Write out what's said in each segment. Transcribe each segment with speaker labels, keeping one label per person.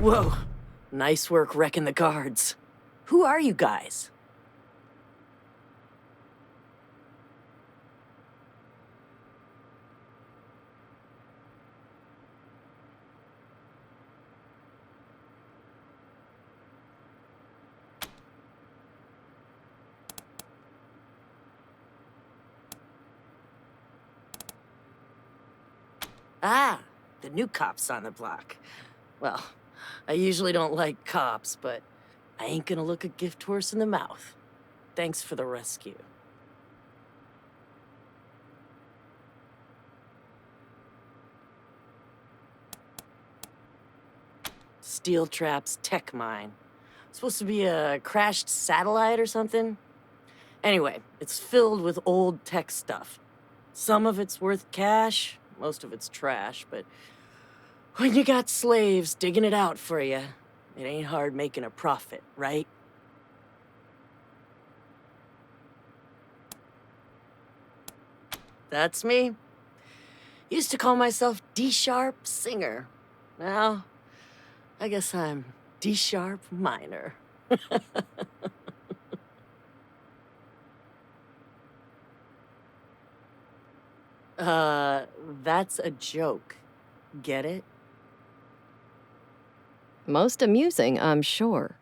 Speaker 1: Whoa, nice work wrecking the guards. Who are you guys? Ah, the new cops on the block. Well, I usually don't like cops, but I ain't gonna look a gift horse in the mouth. Thanks for the rescue. Steel Trap's tech mine. Supposed to be a crashed satellite or something? Anyway, it's filled with old tech stuff. Some of it's worth cash, most of it's trash, but when you got slaves digging it out for you, it ain't hard making a profit, right? That's me. Used to call myself D-sharp singer. Now, I guess I'm D-sharp minor. That's a joke. Get it?
Speaker 2: Most amusing, I'm sure.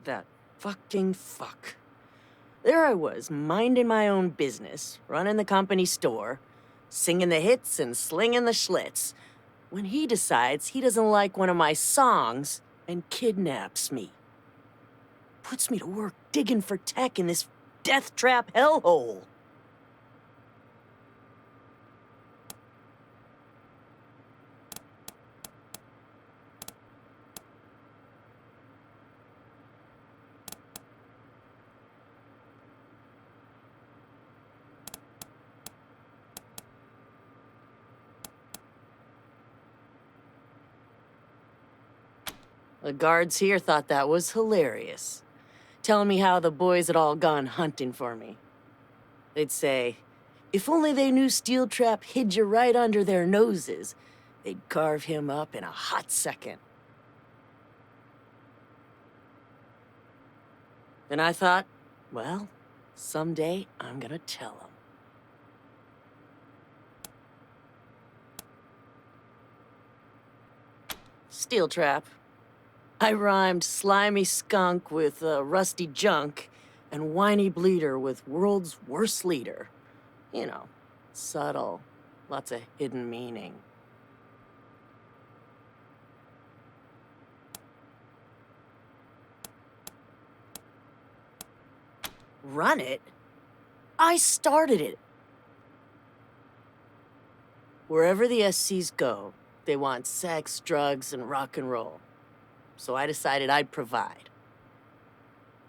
Speaker 1: That fucking fuck. There I was, minding my own business, running the company store, singing the hits and slinging the schlitz, when he decides he doesn't like one of my songs and kidnaps me. Puts me to work digging for tech in this death trap hellhole. The guards here thought that was hilarious, telling me how the boys had all gone hunting for me. They'd say, if only they knew Steel Trap hid you right under their noses, they'd carve him up in a hot second. And I thought, well, someday I'm gonna tell them. Steel Trap. I rhymed slimy skunk with rusty junk and whiny bleeder with world's worst leader. You know, subtle, lots of hidden meaning. Run it? I started it. Wherever the SCs go, they want sex, drugs, and rock and roll. So I decided I'd provide.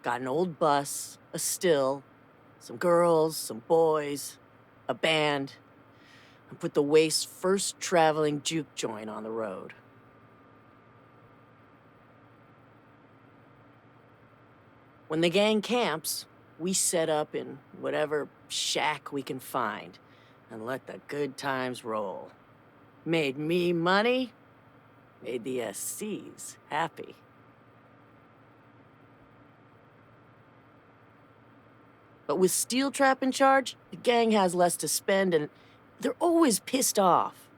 Speaker 1: Got an old bus, a still, some girls, some boys, a band, and put the Waste's first traveling juke joint on the road. When the gang camps, we set up in whatever shack we can find and let the good times roll. Made me money, made the SCs happy. But with Steel Trap in charge, the gang has less to spend and they're always pissed off.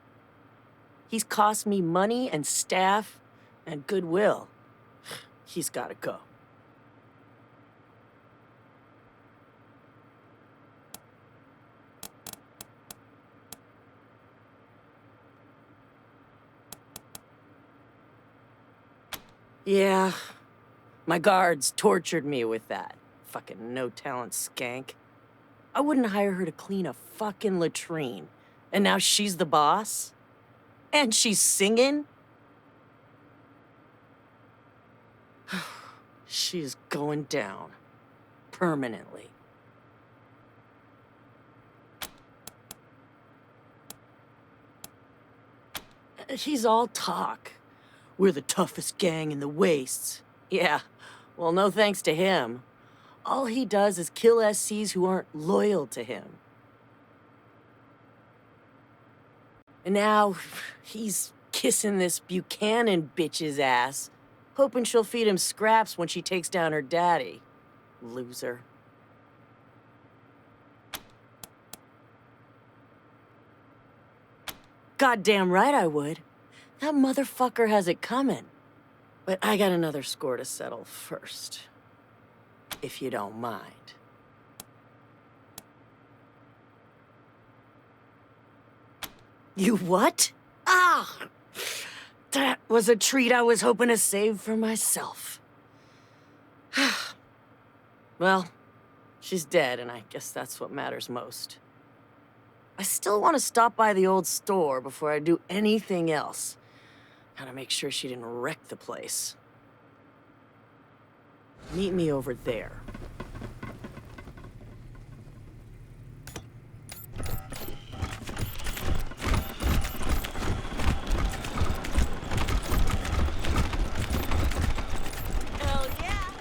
Speaker 1: He's cost me money and staff and goodwill. He's gotta go. Yeah, my guards tortured me with that. Fucking no-talent skank. I wouldn't hire her to clean a fucking latrine. And now she's the boss? And she's singing? She's going down. Permanently. He's all talk. We're the toughest gang in the Wastes. Yeah, well, no thanks to him. All he does is kill SCs who aren't loyal to him. And now he's kissing this Buchanan bitch's ass, hoping she'll feed him scraps when she takes down her daddy. Loser. Goddamn right I would. That motherfucker has it coming. But I got another score to settle first. If you don't mind. You what? Ah! That was a treat I was hoping to save for myself. Well, she's dead, and I guess that's what matters most. I still want to stop by the old store before I do anything else. Gotta make sure she didn't wreck the place. Meet me over there. Hell yeah!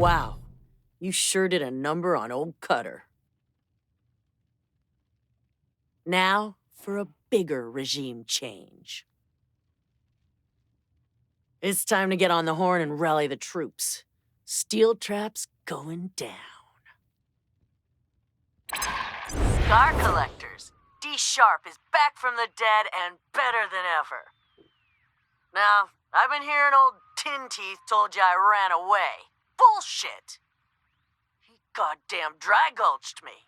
Speaker 1: Wow, you sure did a number on old Cutter. Now for a bigger regime change. It's time to get on the horn and rally the troops. Steel trap's going down. Scar collectors, D Sharp is back from the dead and better than ever. Now, I've been hearing old Tin Teeth told you I ran away. Bullshit! He goddamn dry gulched me.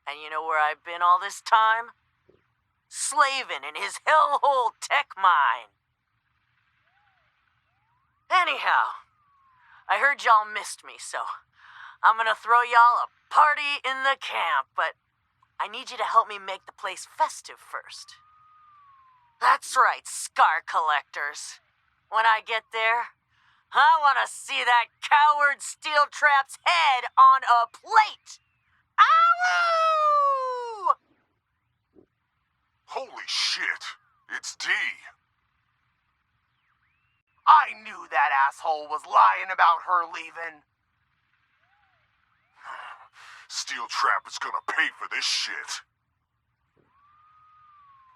Speaker 1: And you know where I've been all this time? Slaving in his hellhole tech mine. Anyhow, I heard y'all missed me, so I'm gonna throw y'all a party in the camp, but I need you to help me make the place festive first. That's right, Scar collectors. When I get there, I want to see that coward Steel Trap's head on a plate! Ow!
Speaker 3: Holy shit, it's D.
Speaker 4: I knew that asshole was lying about her leaving.
Speaker 3: Steel Trap is gonna pay for this shit.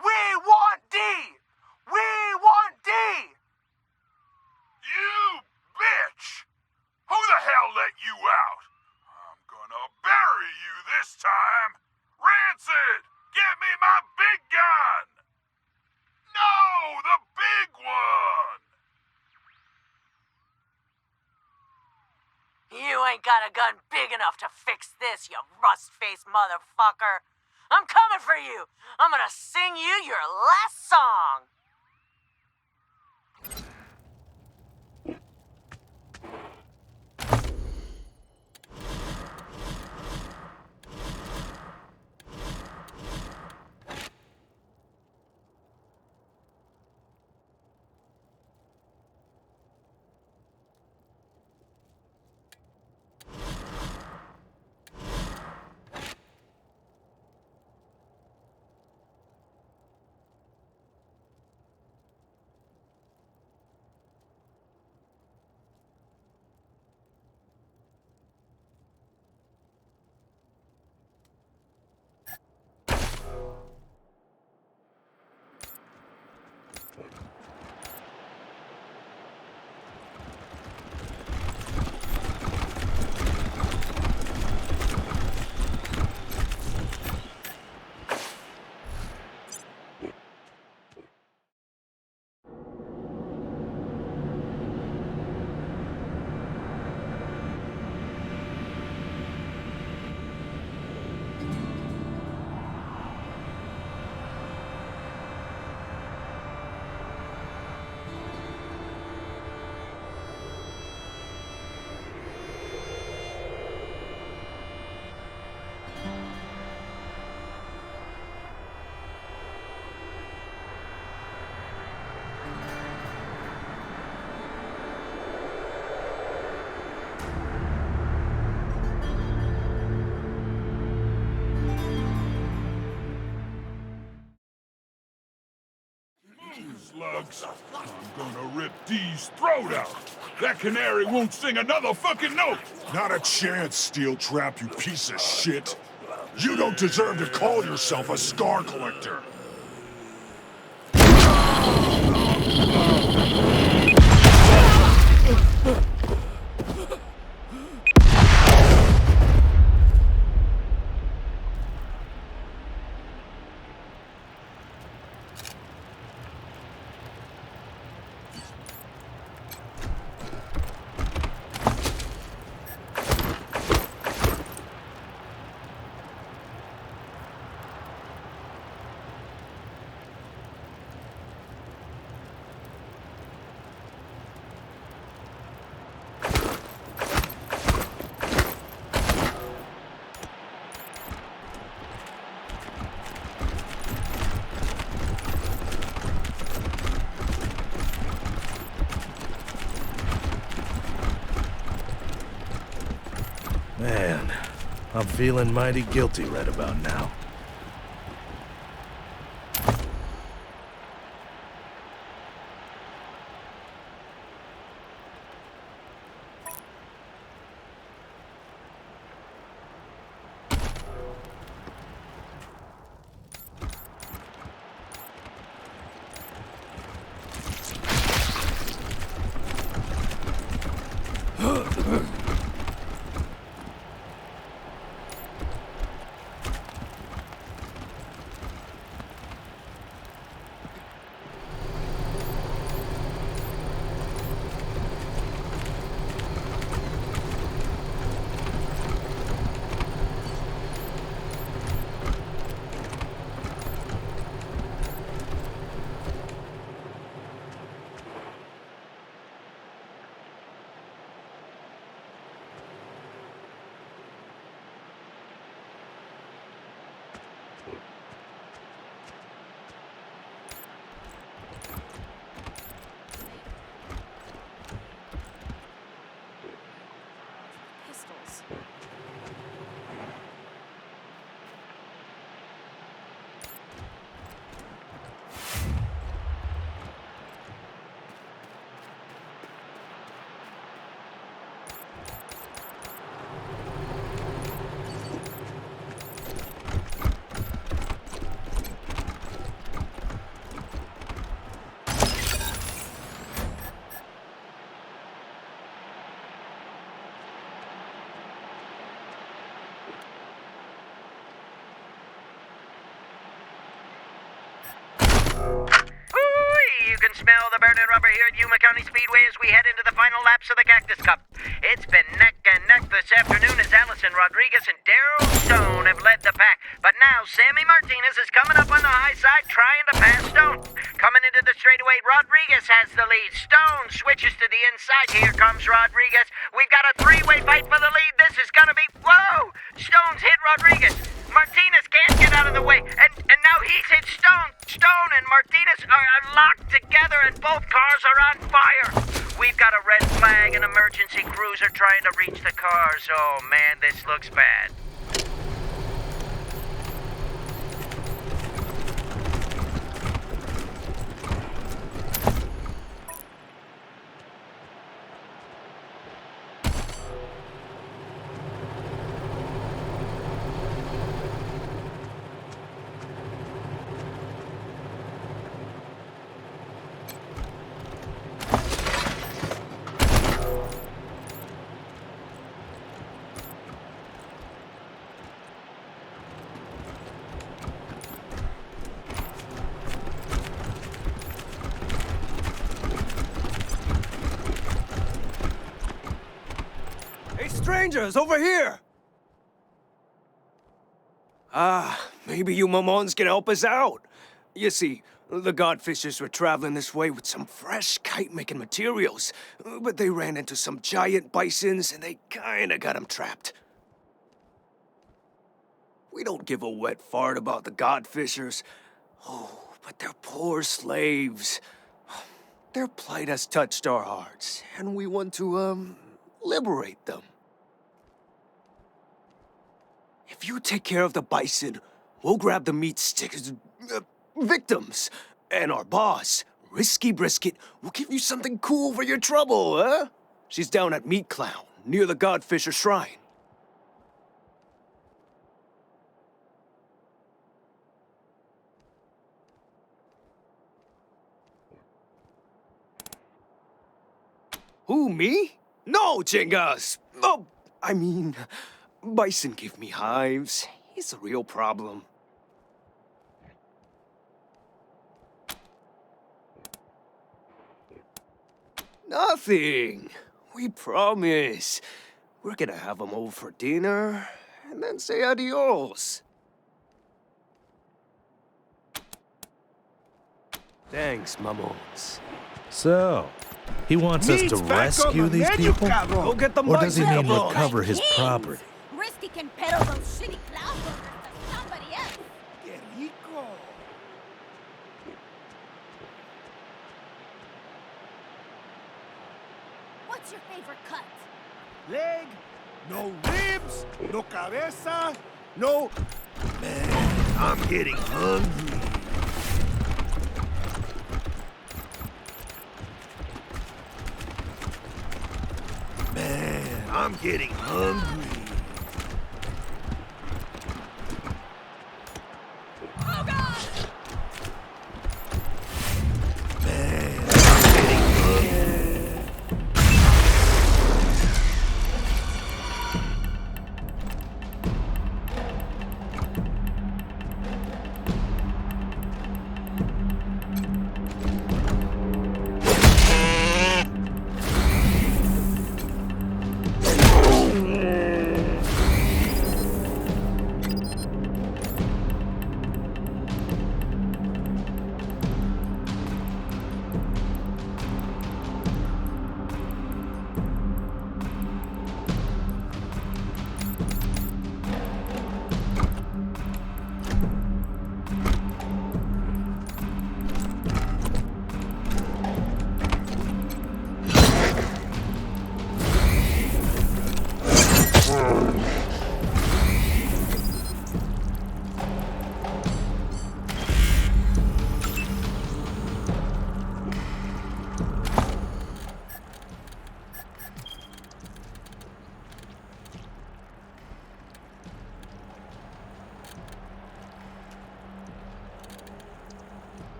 Speaker 4: We want D! We want D!
Speaker 3: You bitch! Who the hell let you out? I'm gonna bury you this time! Rancid! Get me my big gun! No, the big one!
Speaker 1: You ain't got a gun big enough to fix this, you rust-faced motherfucker. I'm coming for you. I'm gonna sing you your last song.
Speaker 3: Slugs, I'm gonna rip D's throat out. That canary won't sing another fucking note.
Speaker 5: Not a chance, Steel Trap, you piece of shit. You don't deserve to call yourself a scar collector.
Speaker 6: Man, I'm feeling mighty guilty right about now.
Speaker 2: Pistols.
Speaker 7: You can smell the burning rubber here at Yuma County Speedway as we head into the final laps of the Cactus Cup. It's been neck and neck this afternoon as Allison Rodriguez and Daryl Stone have led the pack. But now Sammy Martinez is coming up on the high side trying to pass Stone. Coming into the straightaway, Rodriguez has the lead. Stone switches to the inside. Here comes Rodriguez. We've got a three-way fight for the lead. This is gonna be... Whoa! Stone's hit Rodriguez. Martinez can't get out of the way. And now he's hit Stone. Stone and Martinez are locked together and both cars are on fire. We've got a red flag and emergency crews are trying to reach the cars. Oh man, this looks bad.
Speaker 8: Strangers, over here! Maybe you mamons can help us out. You see, the Godfishers were traveling this way with some fresh kite-making materials, but they ran into some giant bisons and they kinda got them trapped. We don't give a wet fart about the Godfishers. Oh, but they're poor slaves. Their plight has touched our hearts, and we want to, liberate them. If you take care of the bison, we'll grab the meat stickers, victims. And our boss, Risky Brisket, will give you something cool for your trouble, huh? She's down at Meat Clown, near the Godfisher Shrine. Who, me? No, Chingas! Oh, I mean... Bison give me hives. He's a real problem. Nothing. We promise. We're gonna have them over for dinner, and then say adios. Thanks, mamons.
Speaker 6: So, he wants us to rescue these people?
Speaker 8: Go get the
Speaker 6: Or does he mean
Speaker 8: bison.
Speaker 6: recover his property?
Speaker 9: Risky can peddle those shitty cloud burgers to somebody else.
Speaker 8: Qué rico.
Speaker 9: What's your favorite cut?
Speaker 5: Leg, no ribs, no cabeza, no...
Speaker 6: Man, I'm getting hungry. Man, I'm getting hungry.
Speaker 9: Oh God!
Speaker 6: Man, I'm getting hungry.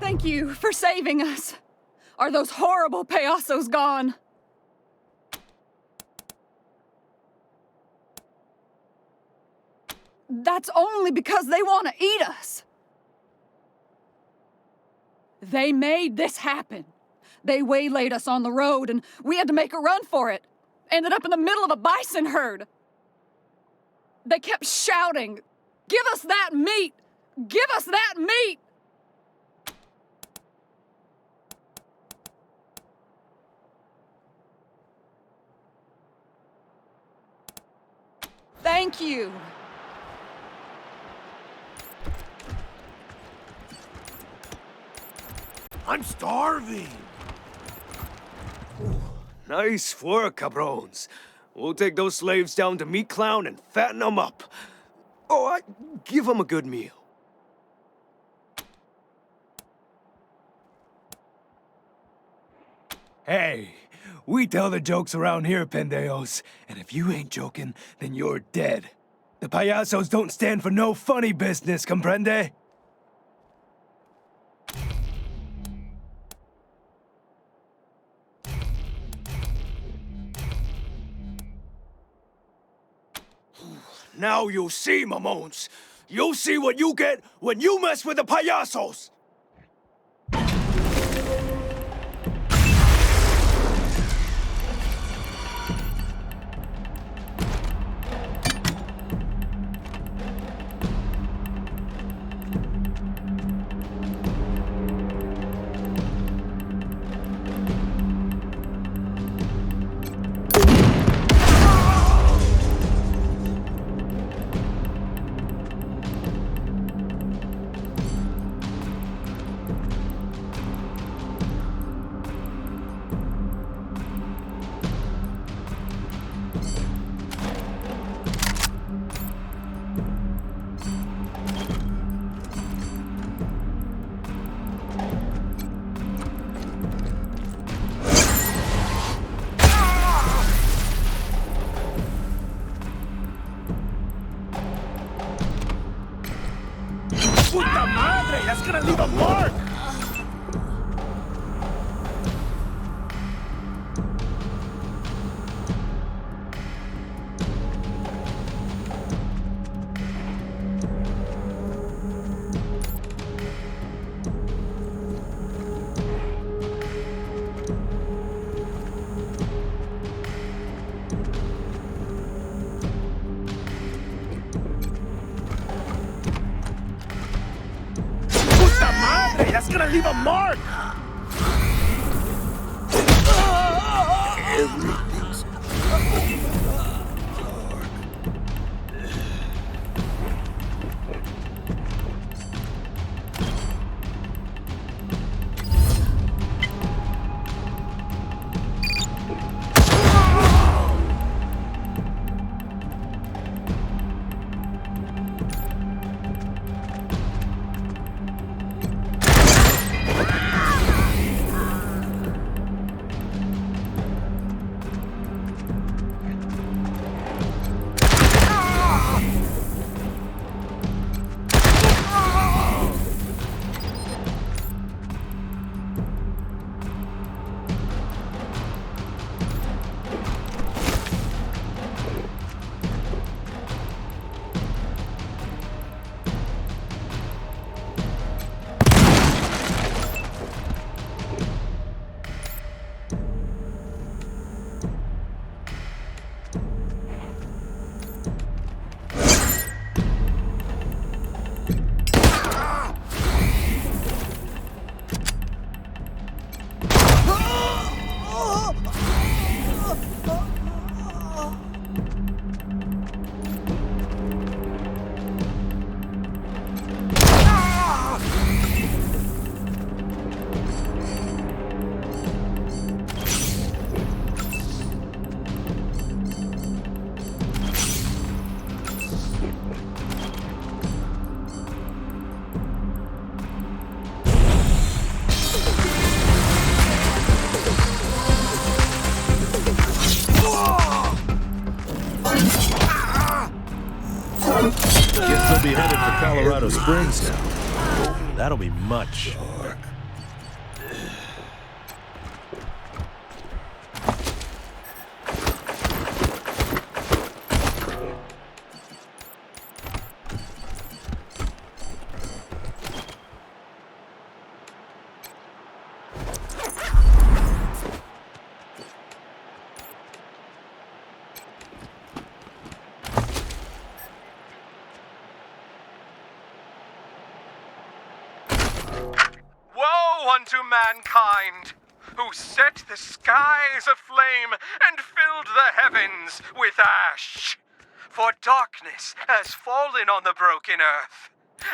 Speaker 2: Thank you for saving us. Are those horrible payasos gone? That's only because they want to eat us. They made this happen. They waylaid us on the road and we had to make a run for it. Ended up in the middle of a bison herd. They kept shouting, "Give us that meat! Give us that meat!" Thank you.
Speaker 8: I'm starving. Ooh, nice work, cabrones. We'll take those slaves down to Meat Clown and fatten them up. Oh, give them a good meal.
Speaker 10: Hey, we tell the jokes around here, pendejos. And if you ain't joking, then you're dead. The payasos don't stand for no funny business, comprende?
Speaker 8: Now you'll see, Mamones. You'll see what you get when you mess with the payasos.
Speaker 10: Puta madre, that's gonna leave a mark! That's gonna leave a mark!
Speaker 8: Everything's
Speaker 6: Colorado Springs now. That'll be much.
Speaker 11: Unto mankind, who set the skies aflame and filled the heavens with ash. For darkness has fallen on the broken earth,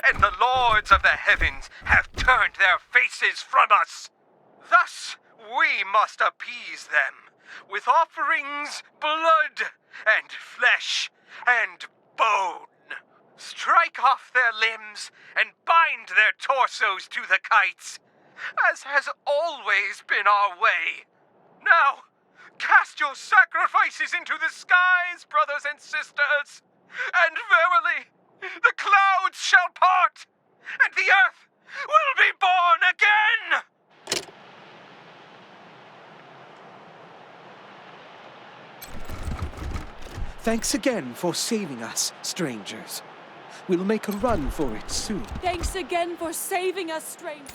Speaker 11: and the lords of the heavens have turned their faces from us. Thus we must appease them with offerings, blood, and flesh, and bone. Strike off their limbs and bind their torsos to the kites, as has always been our way. Now, cast your sacrifices into the skies, brothers and sisters, and verily, the clouds shall part, and the earth will be born again!
Speaker 8: Thanks again for saving us, strangers. We'll make a run for it soon.
Speaker 9: Thanks again for saving us, strangers.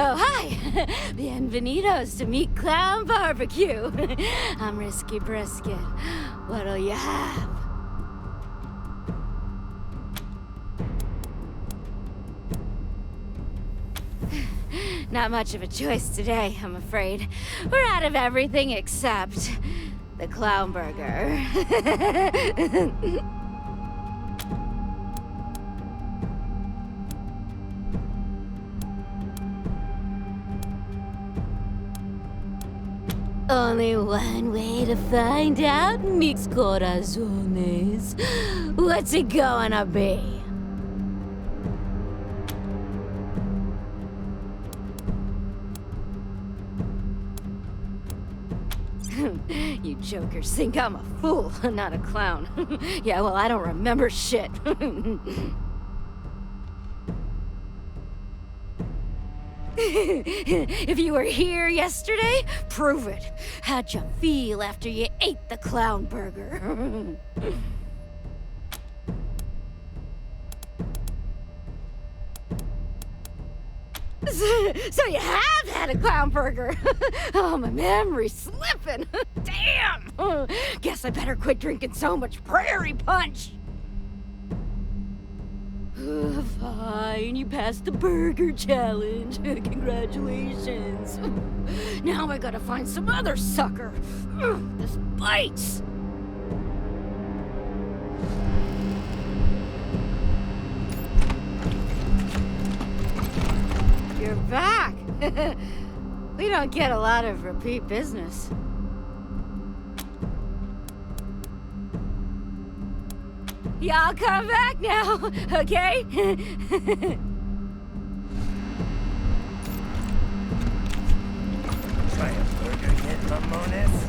Speaker 9: Oh, hi! Bienvenidos to Meat Clown Barbecue. I'm Risky Brisket. What'll you have? Not much of a choice today, I'm afraid. We're out of everything except the clown burger. Only one way to find out, mis corazones. What's it gonna be? You jokers think I'm a fool, not a clown. Yeah, well, I don't remember shit. If you were here yesterday, prove it. How'd you feel after you ate the clown burger? So you have had a clown burger. Oh, my memory's slipping. Damn! Guess I better quit drinking so much prairie punch. Fine, you passed the burger challenge. Congratulations. Now I gotta find some other sucker. This bites. We don't get a lot of repeat business. Y'all come back now, okay?
Speaker 6: Try a burger yet, Mamones?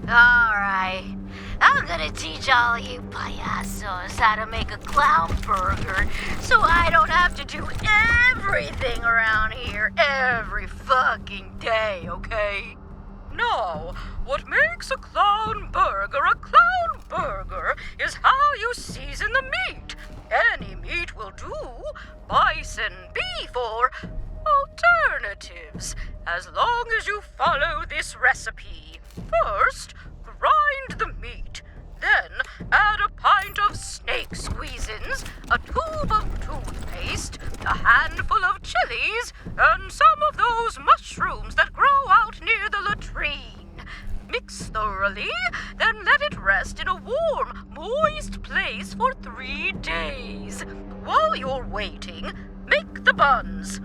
Speaker 9: Alright, I'm gonna teach all you payasos how to make a clown burger so I don't have to do everything around here every fucking day, okay?
Speaker 2: No, what makes a clown burger is how you season the meat. Any meat will do. Bison, beef, or alternatives, as long as you follow this recipe. First, grind the meat. Then, add a pint of snake squeezins, a tube of toothpaste, a handful of chilies, and some of those mushrooms that grow out near the latrine. Mix thoroughly, then let it rest in a warm, moist place for 3 days. While you're waiting, make the buns.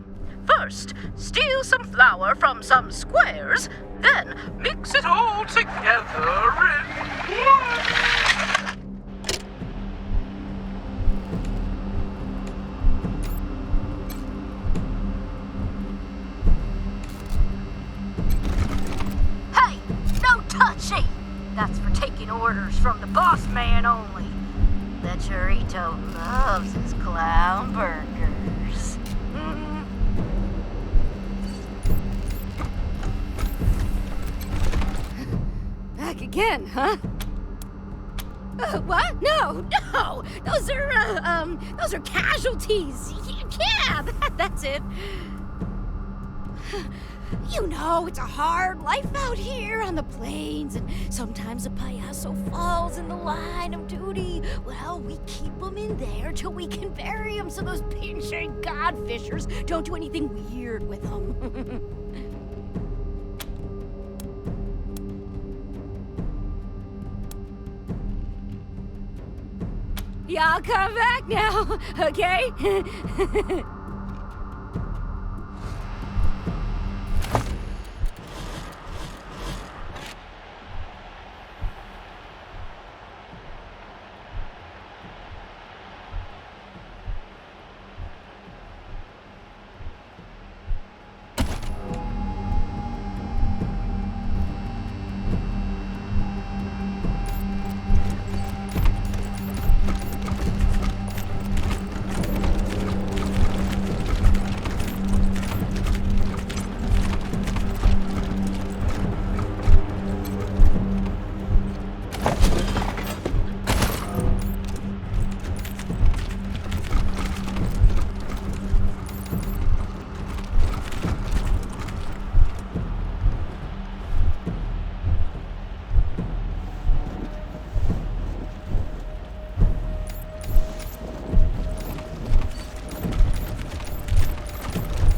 Speaker 2: First, steal some flour from some squares, then mix it all together in one.
Speaker 9: Hey, no touchy! That's for taking orders from the boss man only. The Chorito loves his clown burgers. Back again, huh? What? No! Those are casualties. Yeah, that's it. You know, it's a hard life out here on the plains, and sometimes a payaso falls in the line of duty. Well, we keep them in there till we can bury them so those pinche godfishers don't do anything weird with them. Y'all come back now, okay?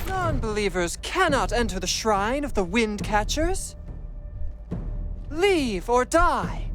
Speaker 12: Non-believers cannot enter the shrine of the wind catchers. Leave or die.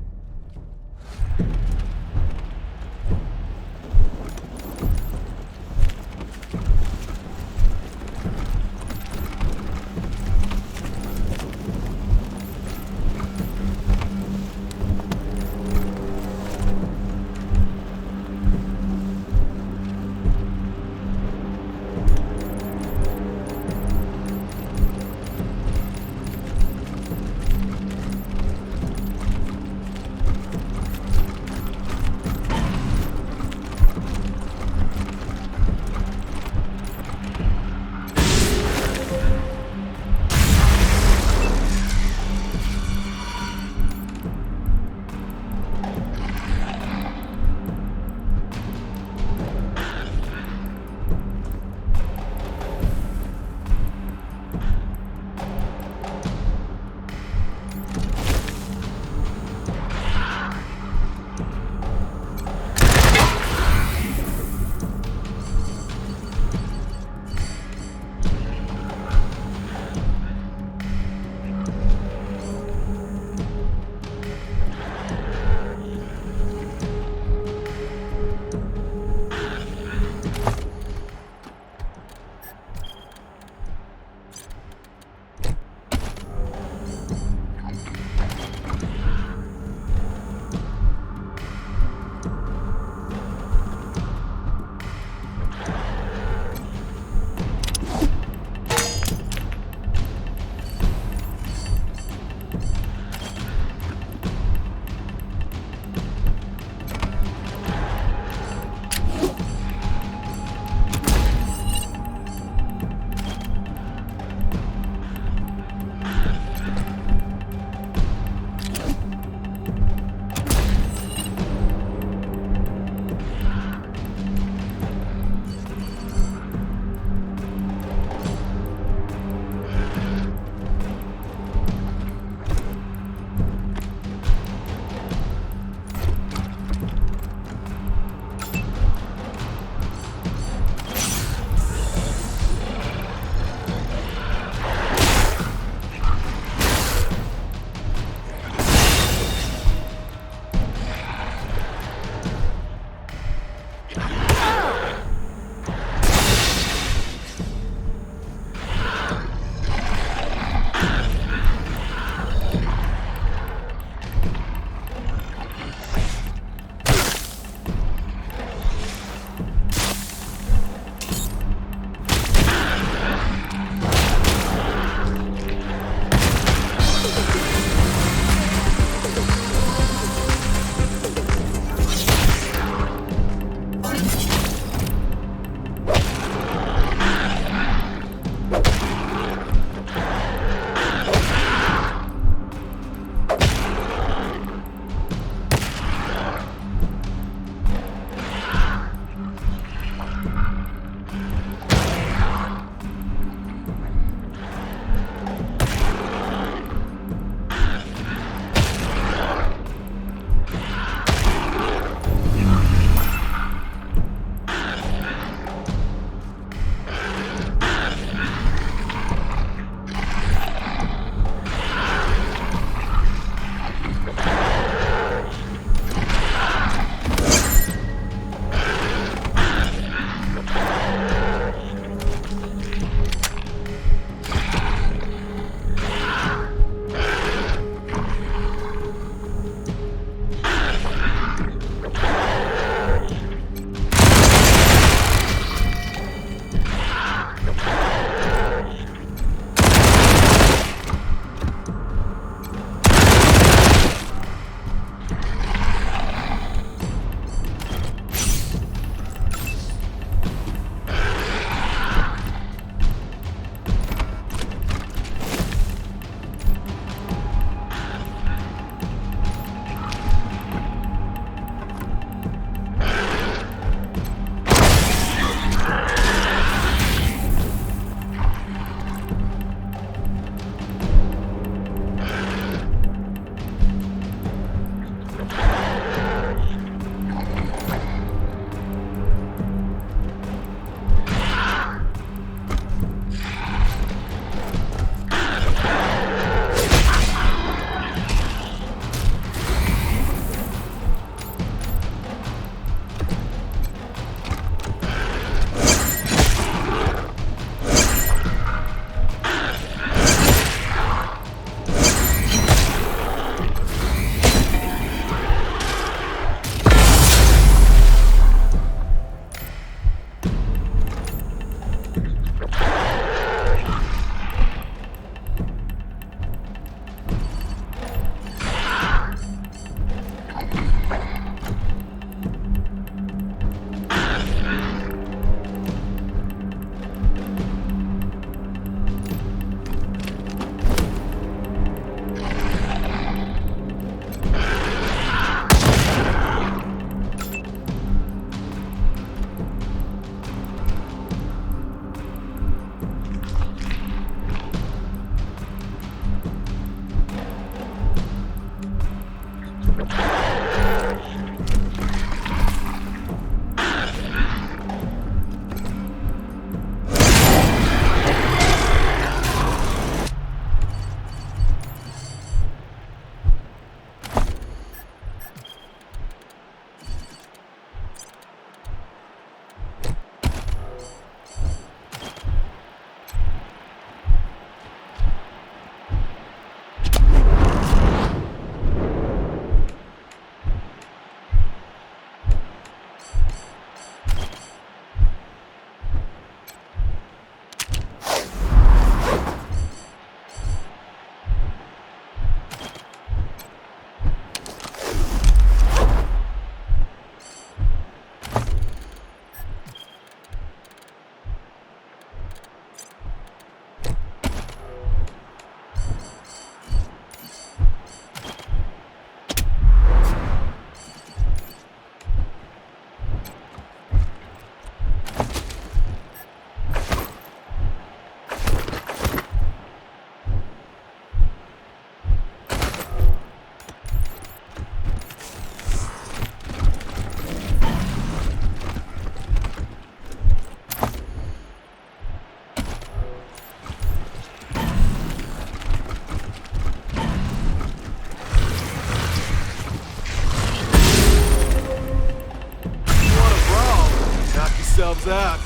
Speaker 13: yourselves out.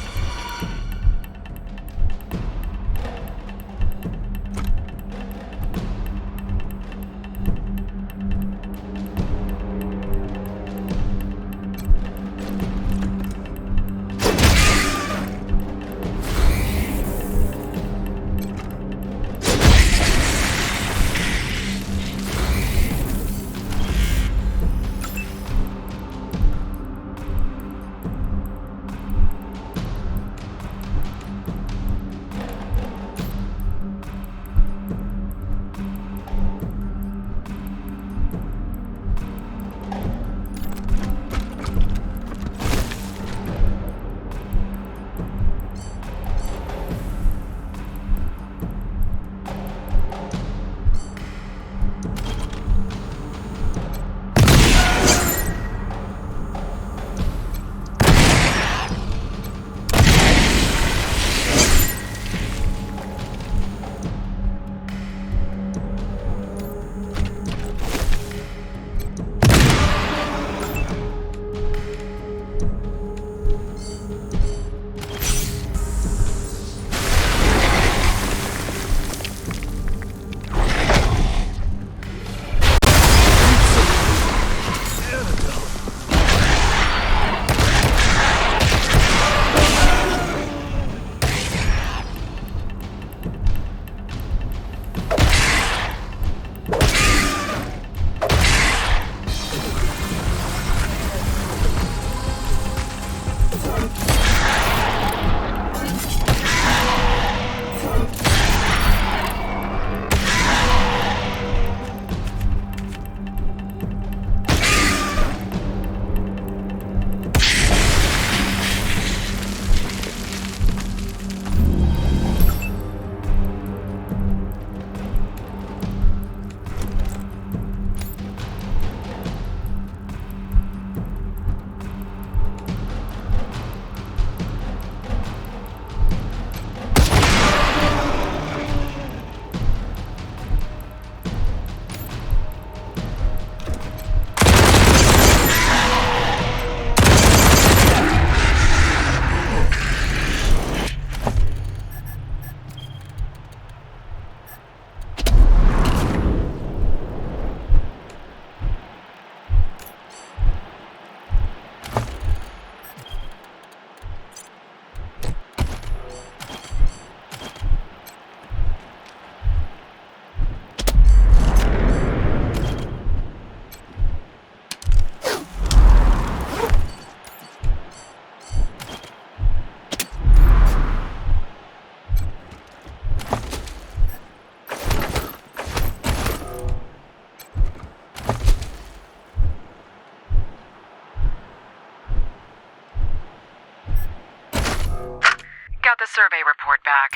Speaker 14: The survey report back.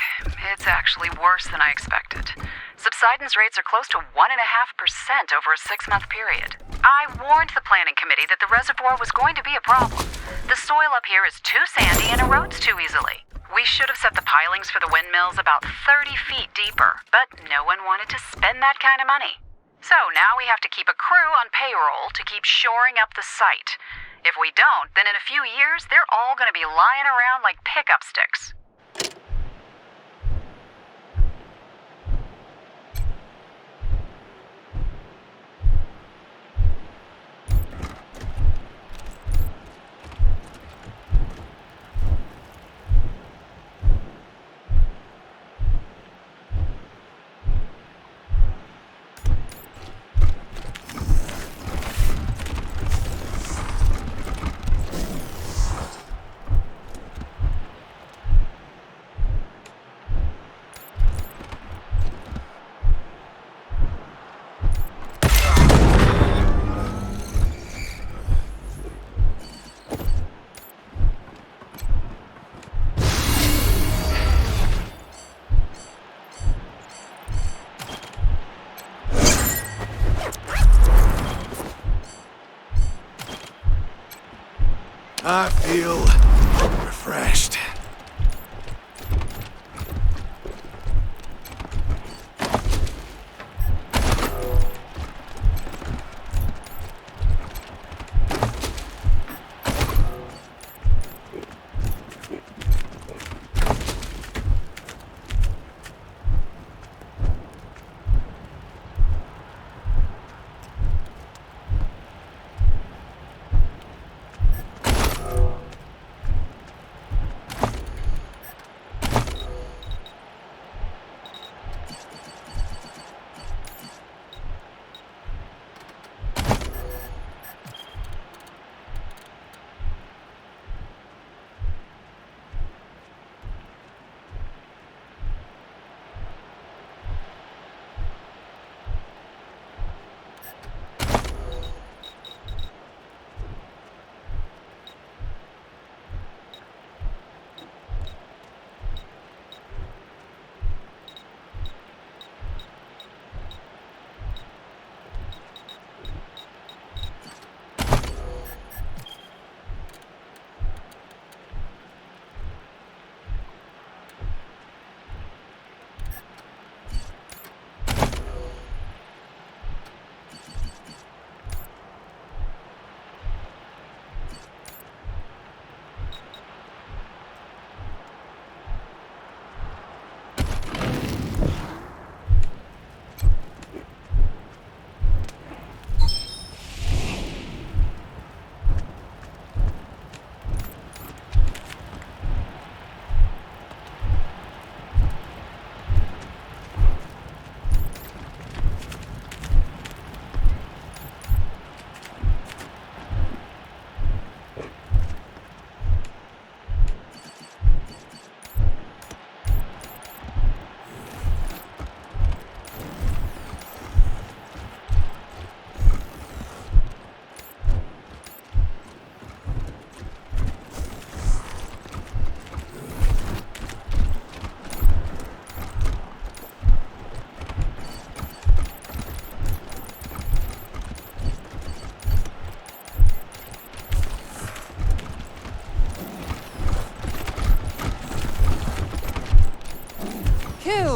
Speaker 14: It's actually worse than I expected. Subsidence rates are close to 1.5% over a 6-month period. I warned the planning committee that the reservoir was going to be a problem. The soil up here is too sandy and erodes too easily. We should have set the pilings for the windmills about 30 feet deeper, but no one wanted to spend that kind of money. So now we have to keep a crew on payroll to keep shoring up the site. If we don't, then in a few years, they're all going to be lying around like pickup sticks.
Speaker 6: I feel refreshed.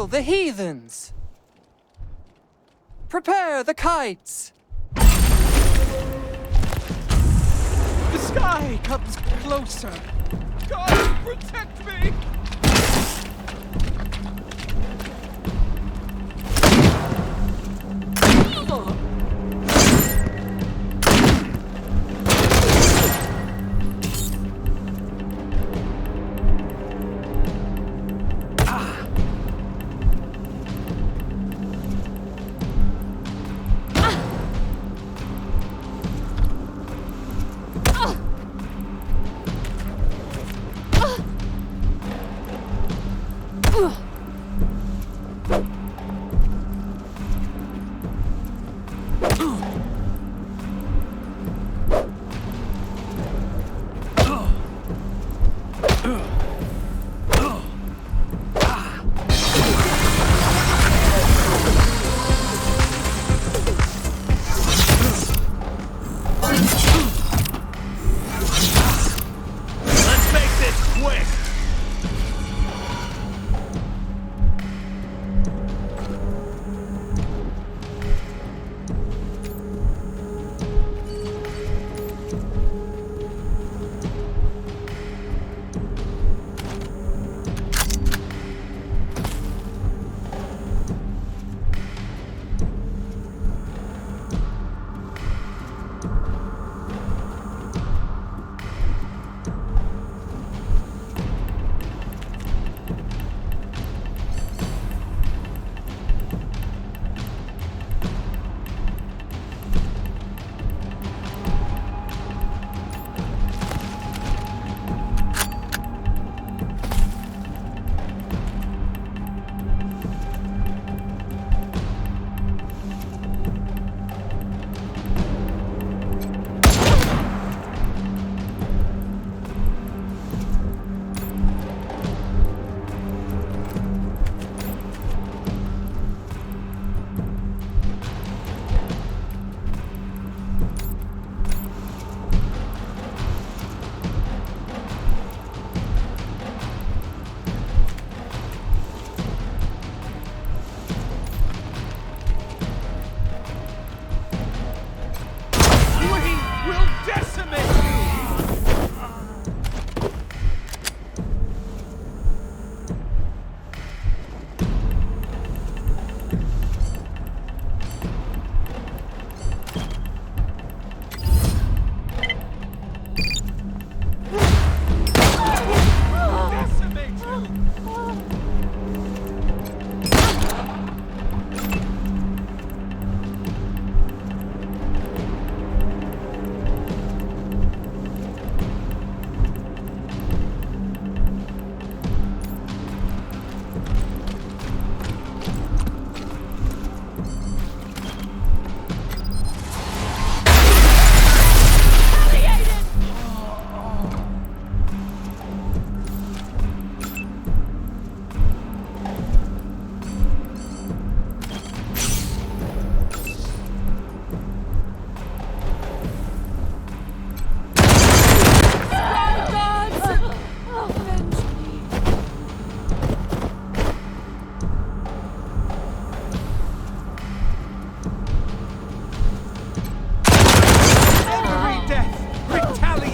Speaker 12: Kill the heathens! Prepare the kites!
Speaker 11: The sky comes closer. God, protect me!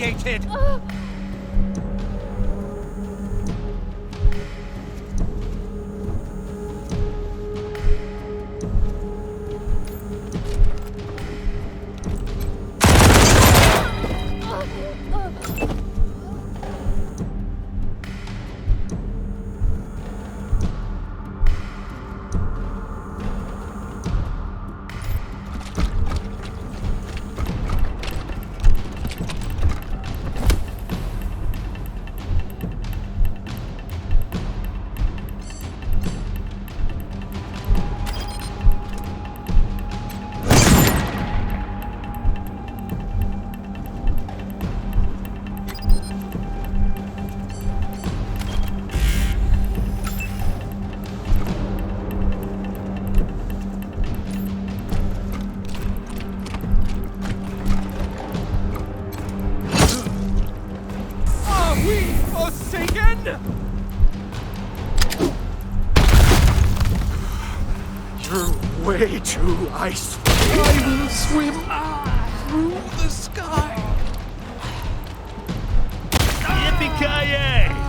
Speaker 11: retaliated!
Speaker 8: water way too ice.
Speaker 10: I will swim through the sky.
Speaker 6: Yippee-ki-yay!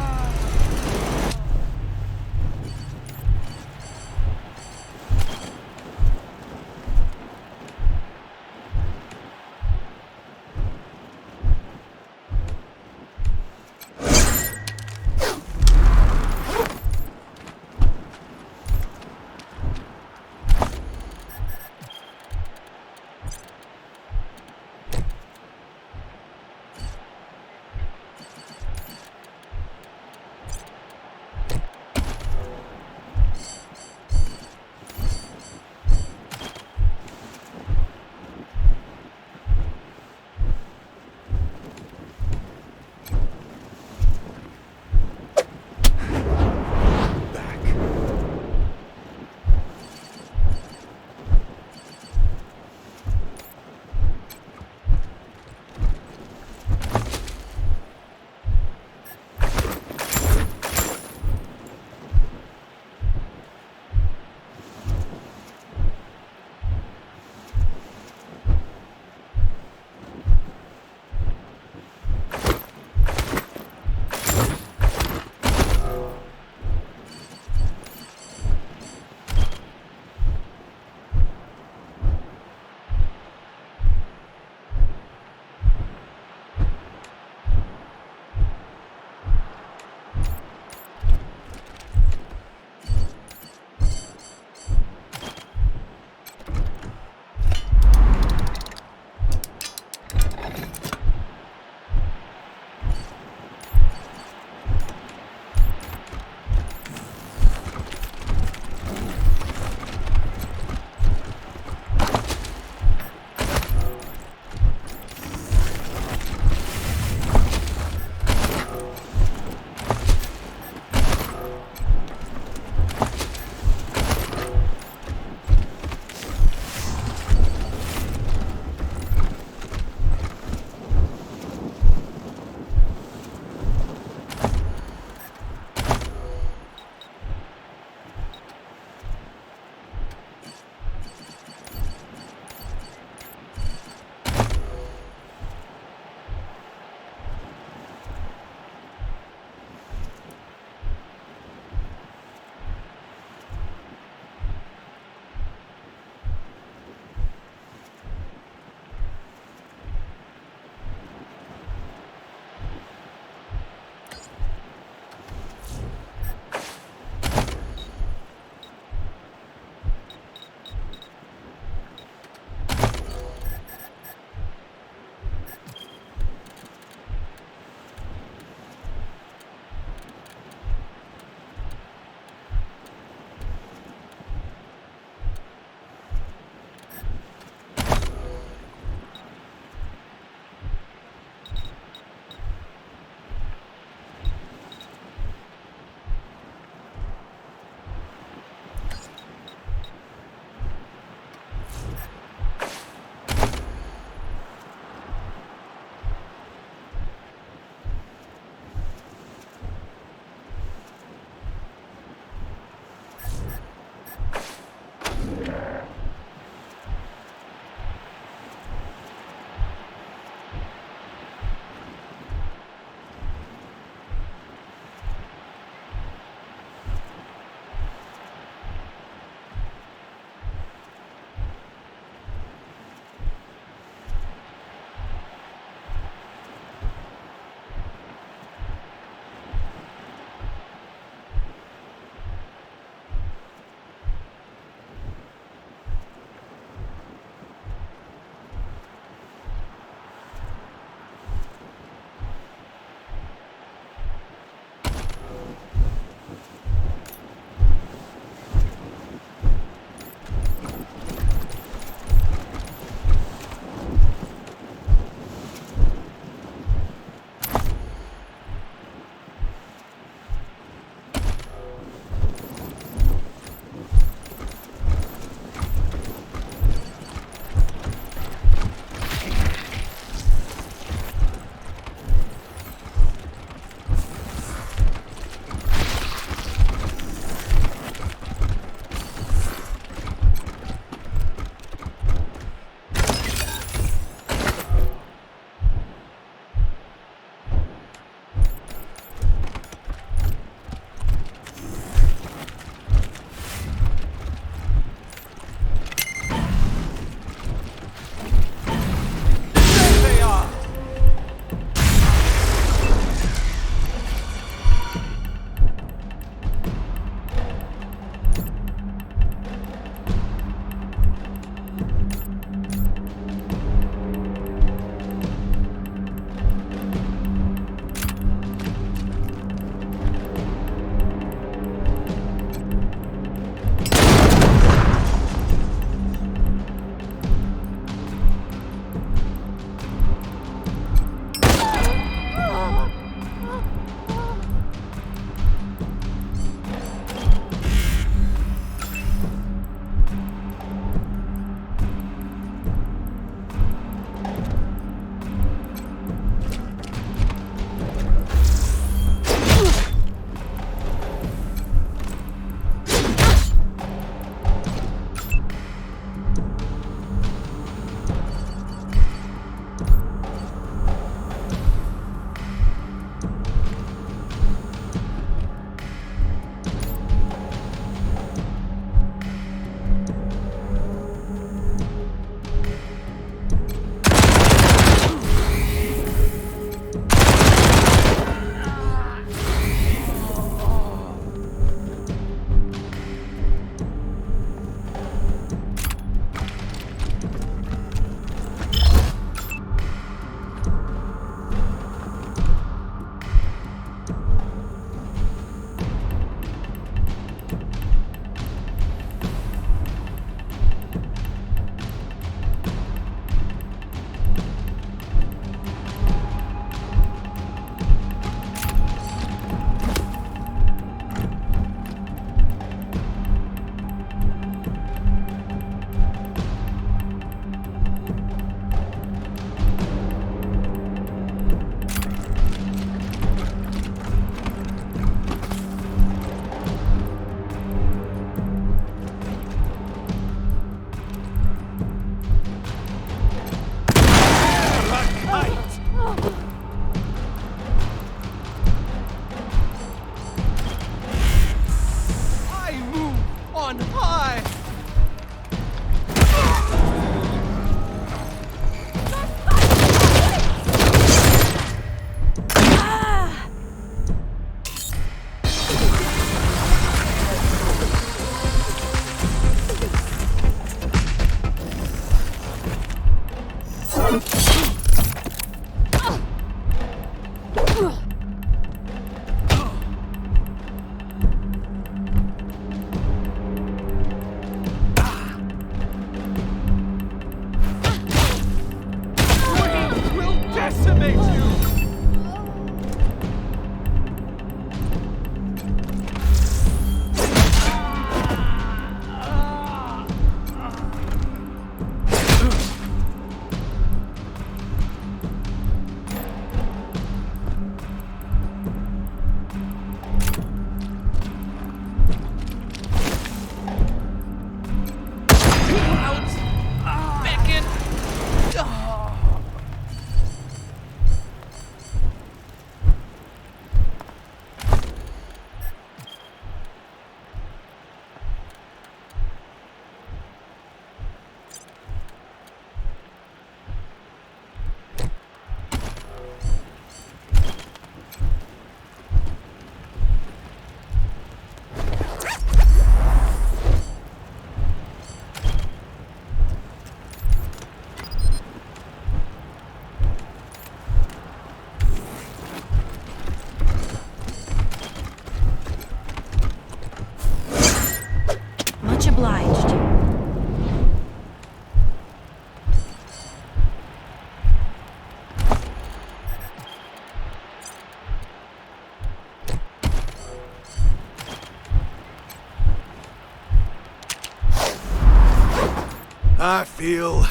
Speaker 6: I feel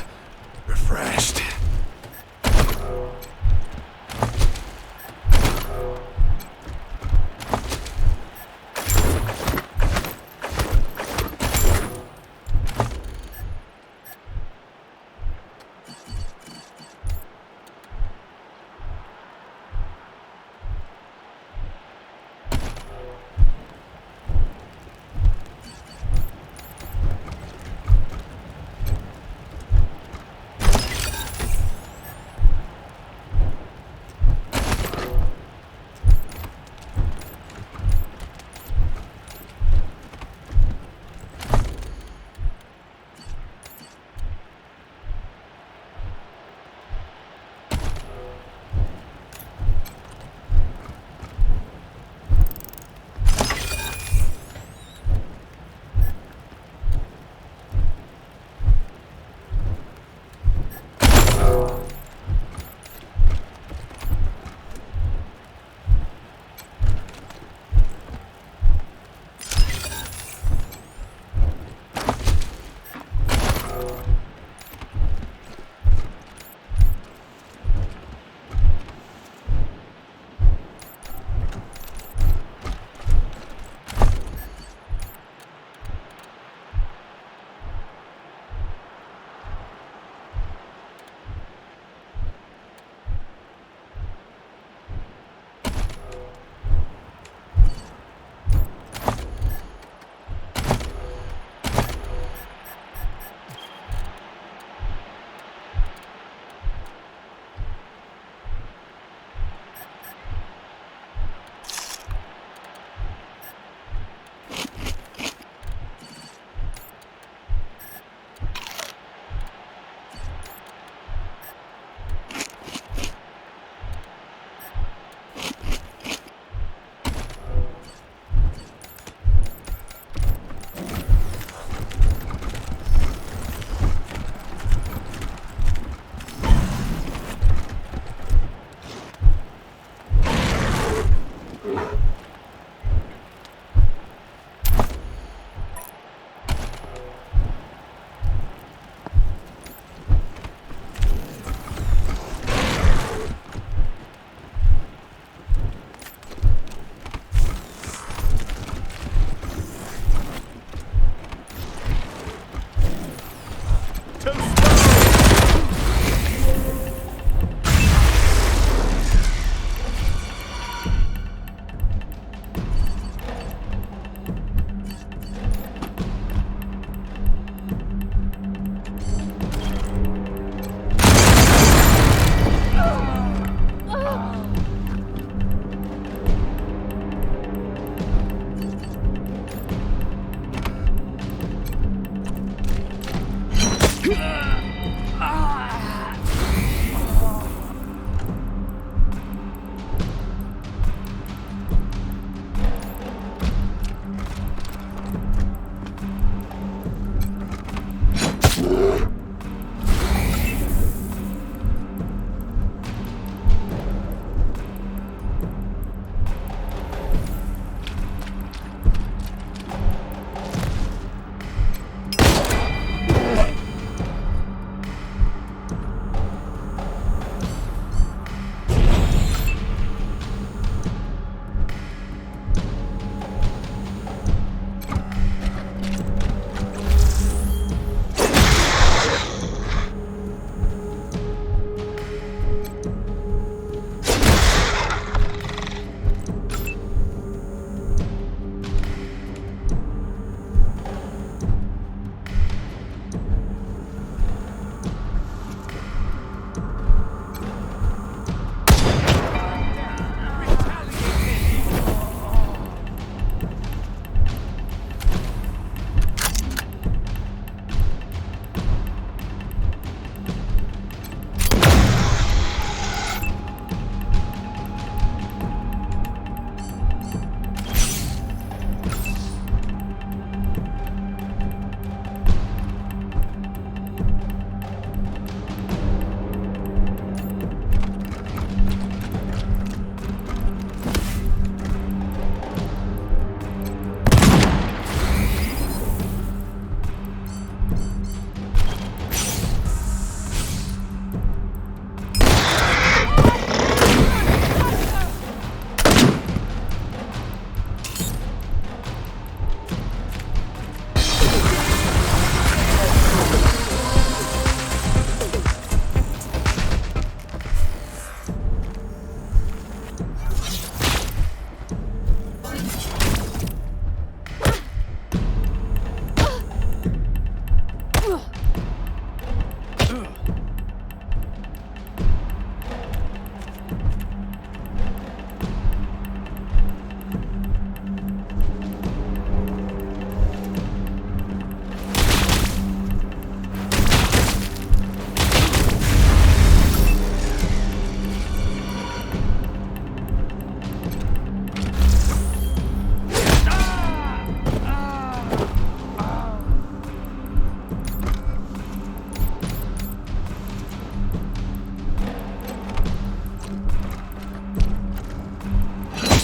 Speaker 6: refreshed.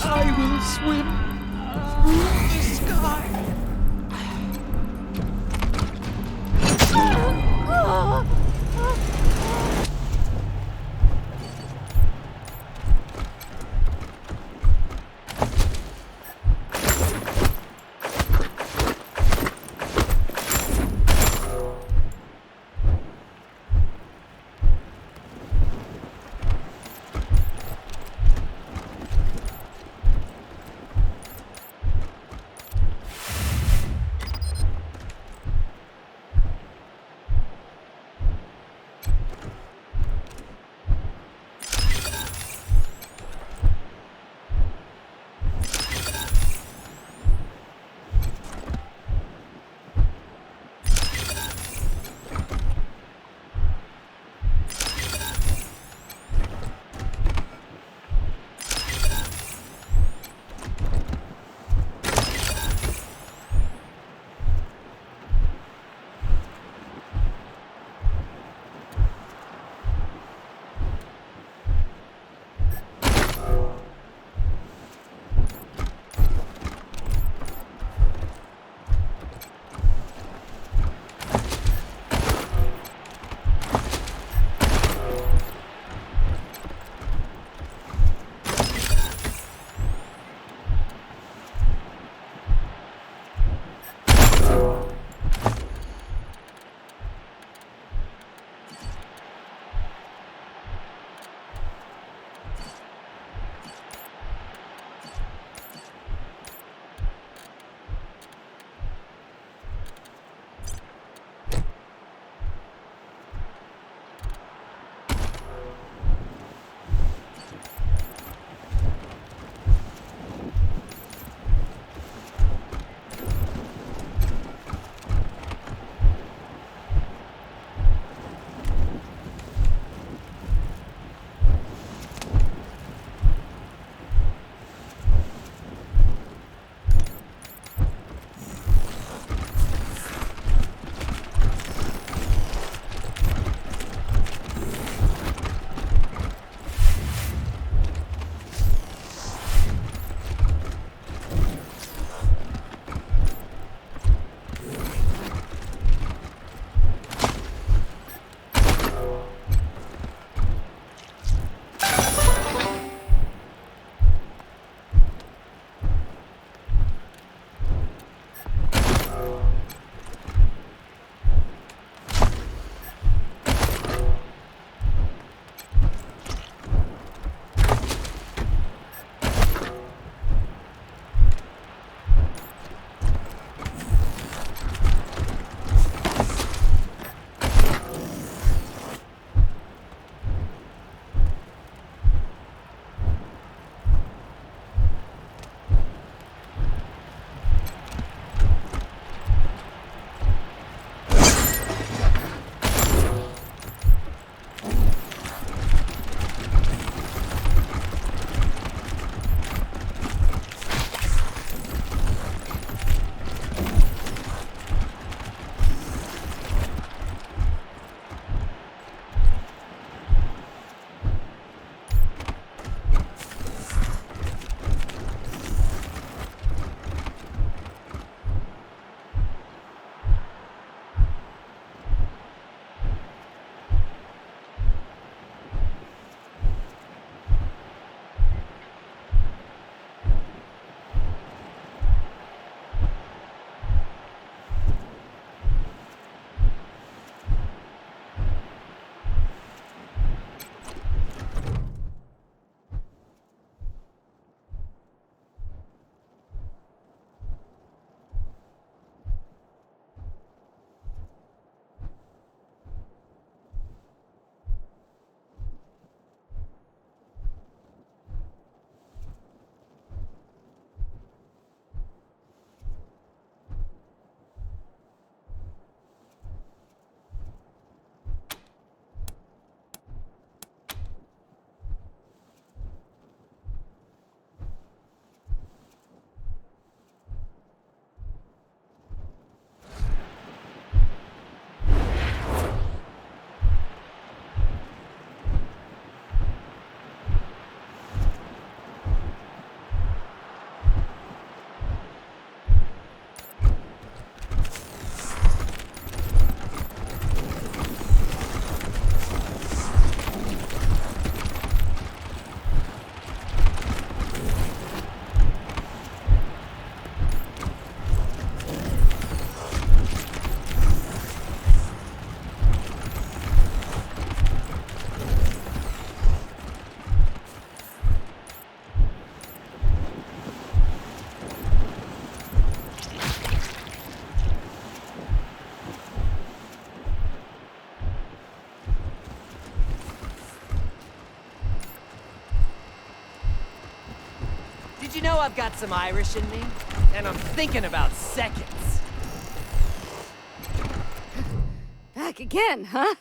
Speaker 10: I will swim through the sky.
Speaker 13: Did you know I've got some Irish in me? And I'm thinking about seconds.
Speaker 9: Back again, huh?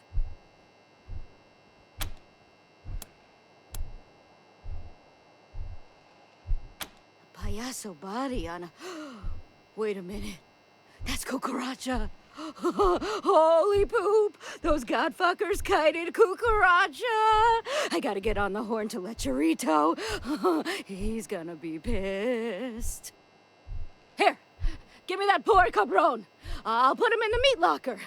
Speaker 9: A payaso body on a... Wait a minute. That's cucaracha. Holy poop! Those godfuckers kited cucaracha! I gotta get on the horn to let Chorito. He's gonna be pissed. Here, give me that poor cabron. I'll put him in the meat locker.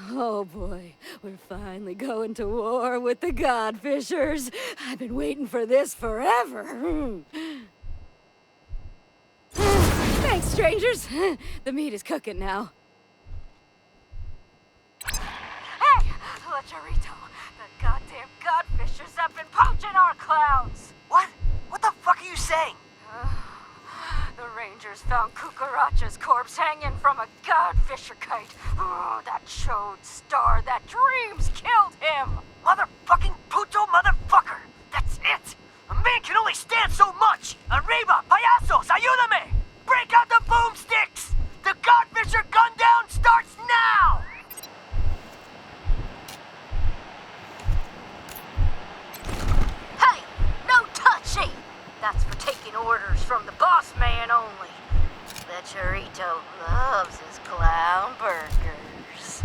Speaker 9: Oh boy, we're finally going to war with the Godfishers. I've been waiting for this forever. Thanks, strangers. The meat is cooking now. Hey, La Chorito, the goddamn Godfishers have been poaching our clowns.
Speaker 13: What? What the fuck are you saying?
Speaker 9: The Rangers found Cucaracha's corpse hanging from a Godfisher kite. Oh, that chode star, that dreams killed him.
Speaker 13: Motherfucking puto motherfucker! That's it! A man can only stand so much! Arriba, payasos, ayúdame! Break out the boomsticks! The Godfisher gun down starts now!
Speaker 9: Hey, no touchy! That's for taking orders from the boss man only. The Chorito loves his clown burgers.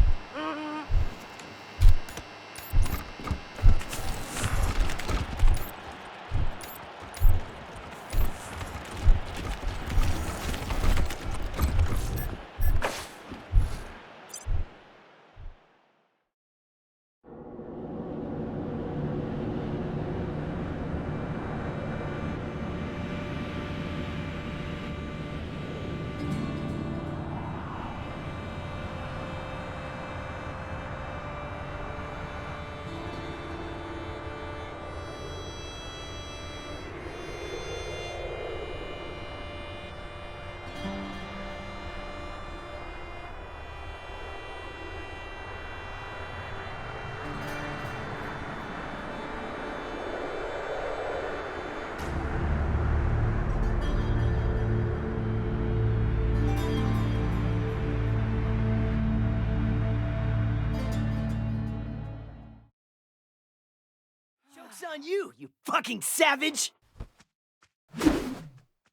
Speaker 13: Joke's on you, you fucking savage!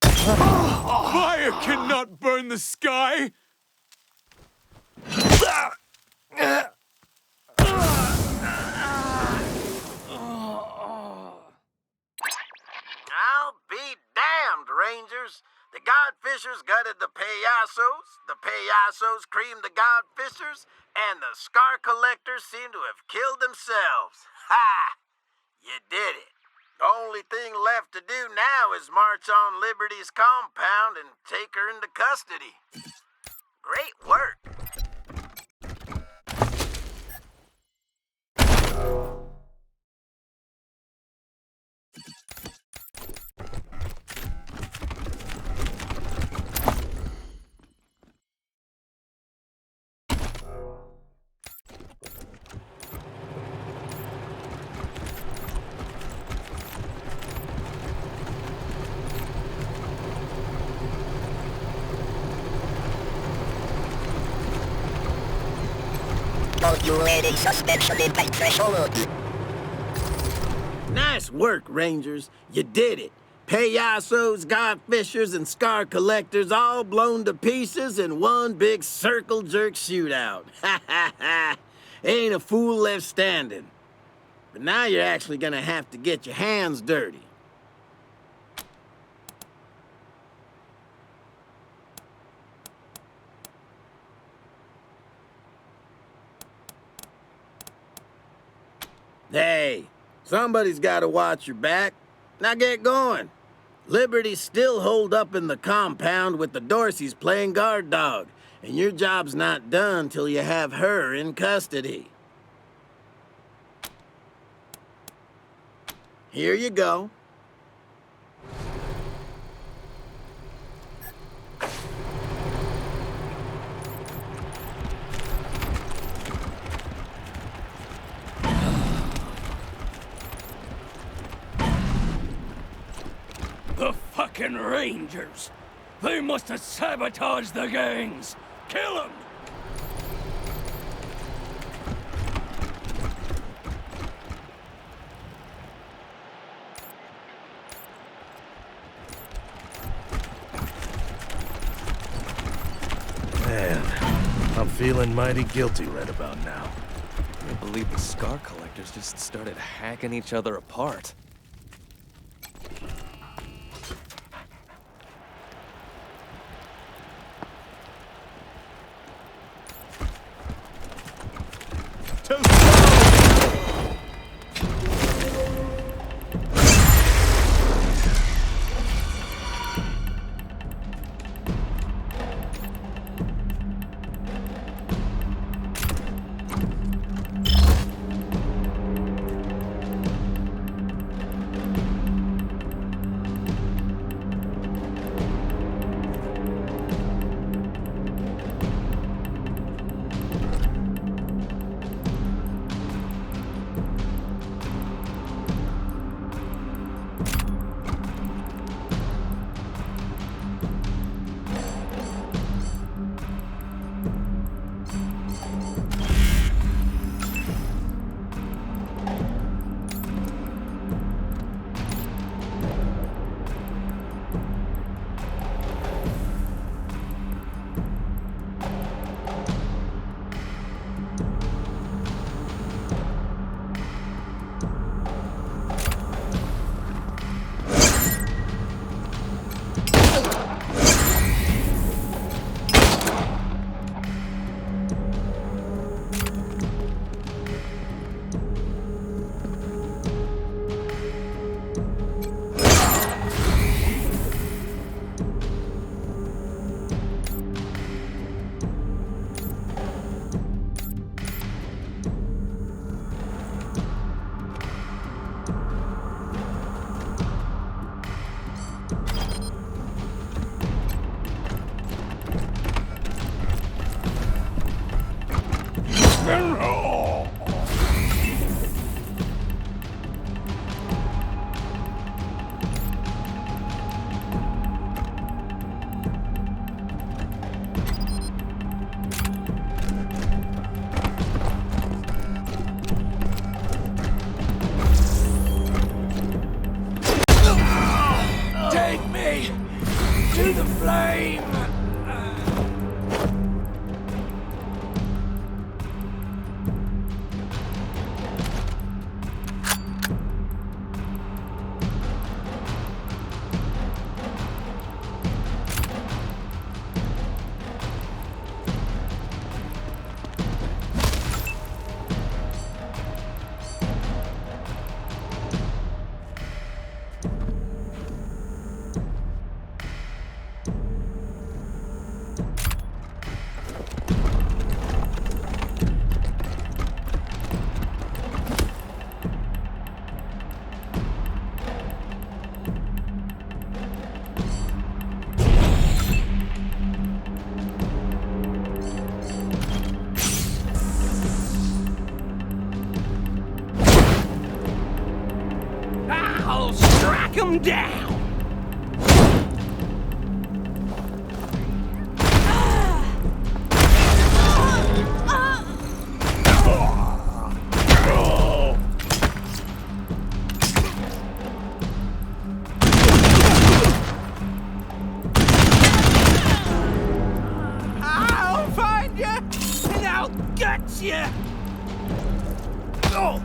Speaker 11: Fire cannot burn the sky!
Speaker 7: I'll be damned, Rangers. The Godfishers gutted the payasos creamed the Godfishers, and the Scar Collectors seem to have killed themselves. Ha! You did it. The only thing left to do now is march on Liberty's compound and take her into custody. Great work. Nice work, Rangers. You did it. Payasos, Godfishers, and Scar Collectors all blown to pieces in one big circle jerk shootout. Ha ha ha. Ain't a fool left standing. But now you're actually gonna have to get your hands dirty. Hey, somebody's got to watch your back. Now get going. Liberty's still holed up in the compound with the Dorseys playing guard dog, and your job's not done till you have her in custody. Here you go.
Speaker 11: The fuck
Speaker 10: fucking Rangers! They must have sabotaged the gangs! Kill them!
Speaker 6: Man, I'm feeling mighty guilty right about now.
Speaker 15: I can't believe the scar collectors just started hacking each other apart.
Speaker 10: him down!
Speaker 13: I'll find you, and I'll gut you! Oh!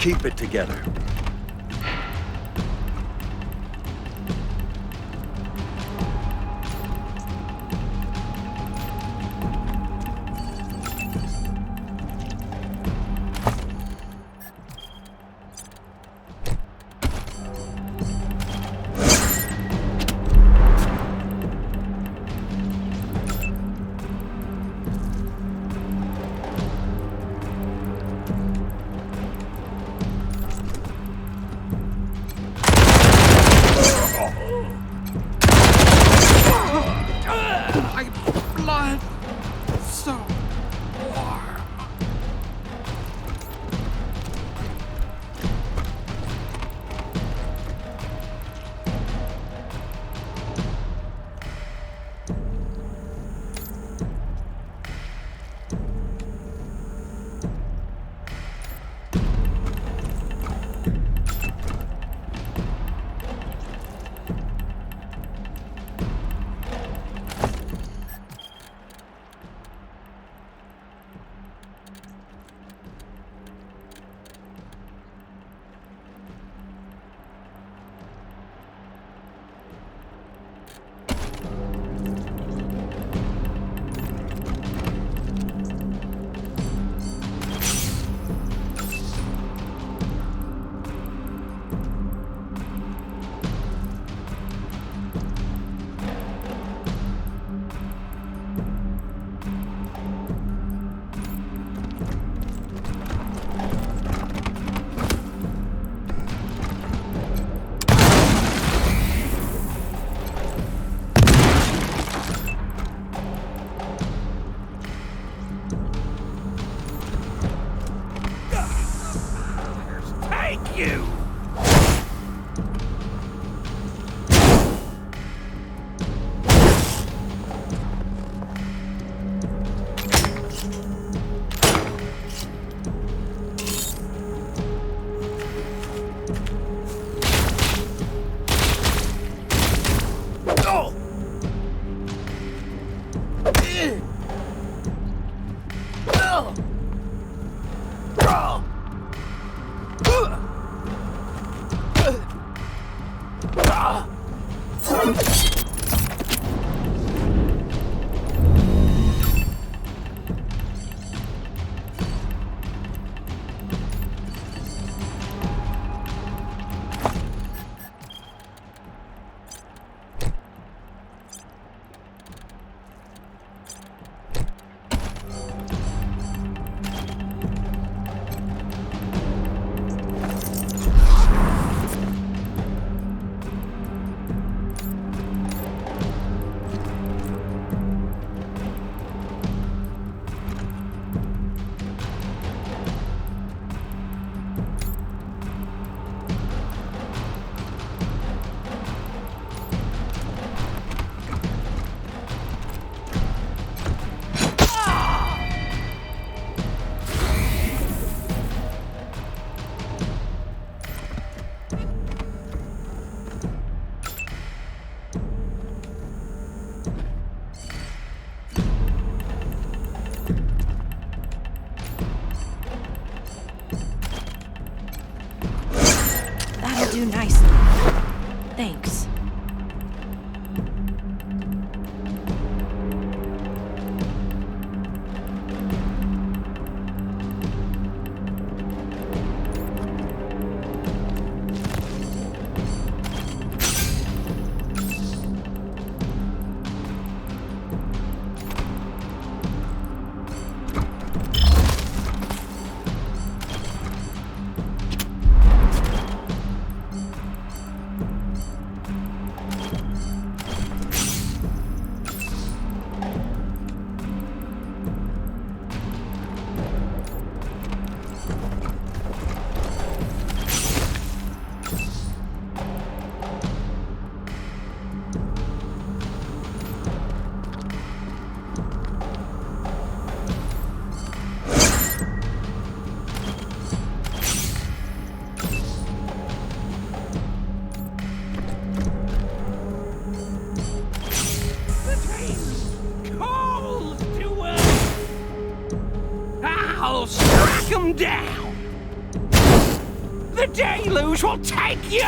Speaker 6: keep it together.
Speaker 9: Do nicely. Thanks.
Speaker 10: I'll strike 'em down!
Speaker 8: The deluge will take you!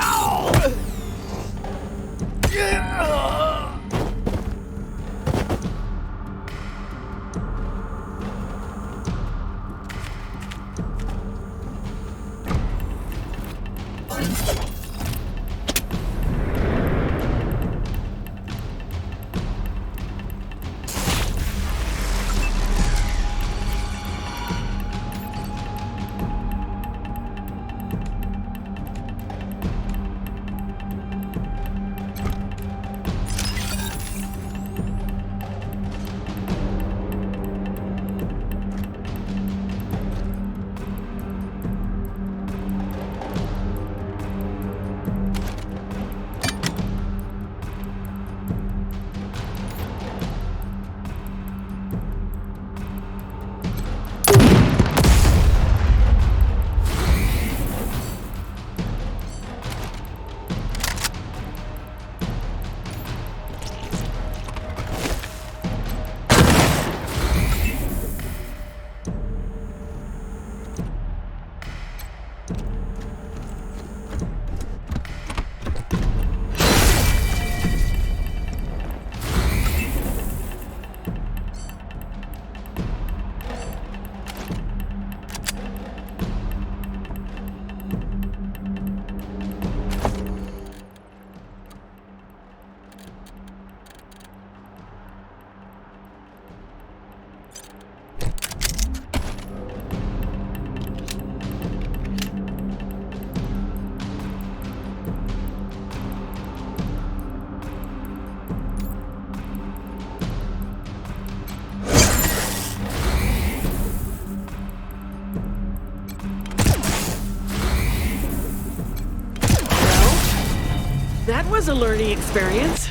Speaker 1: That was a learning experience.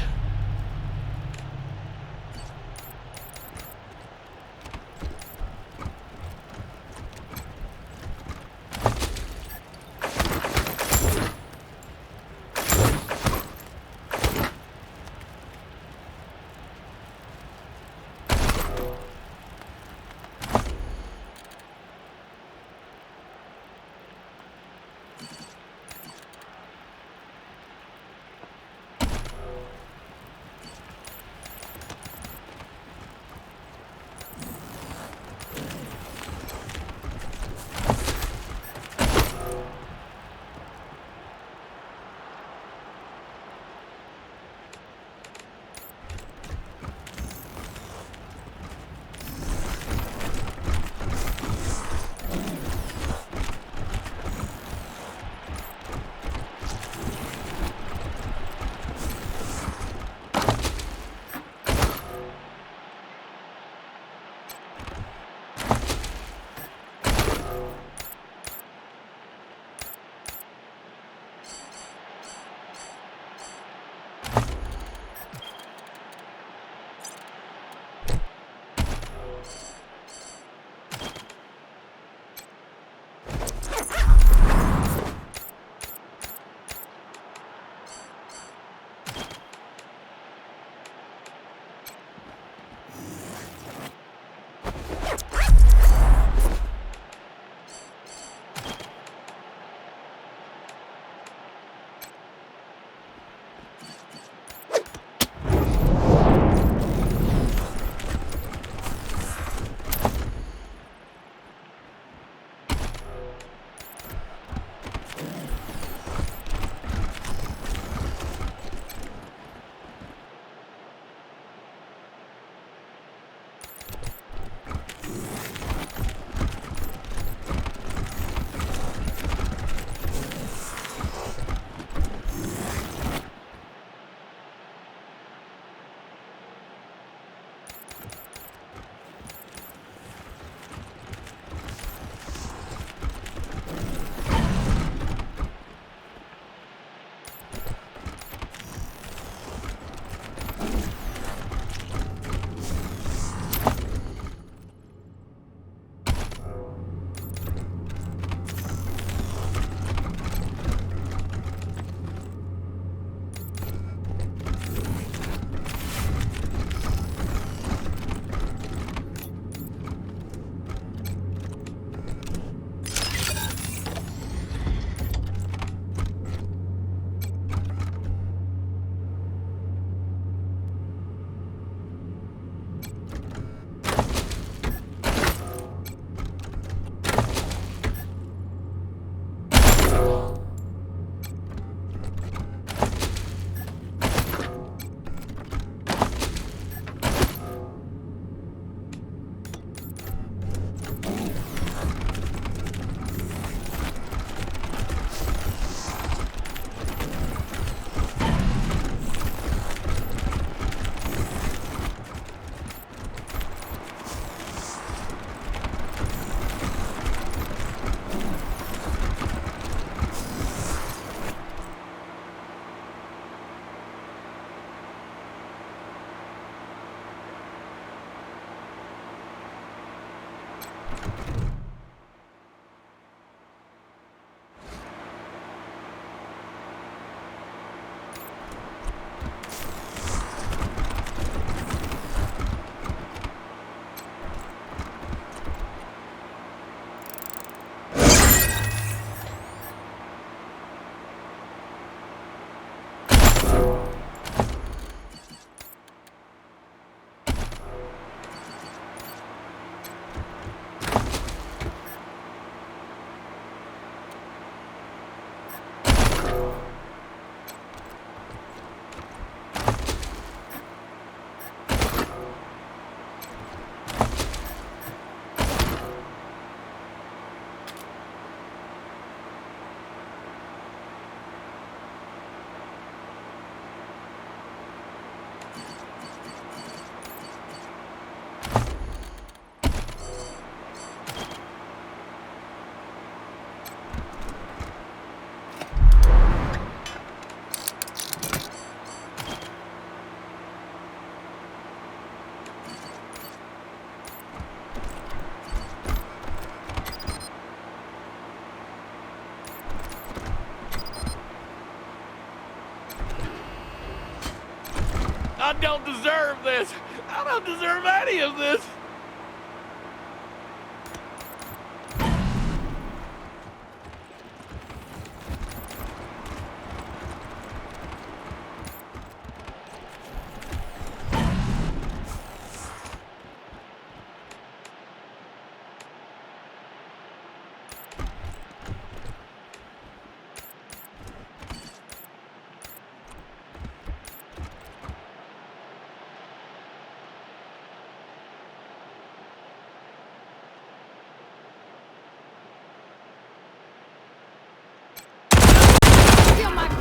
Speaker 15: I don't deserve this. I don't deserve any of this.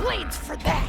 Speaker 9: Blades for that!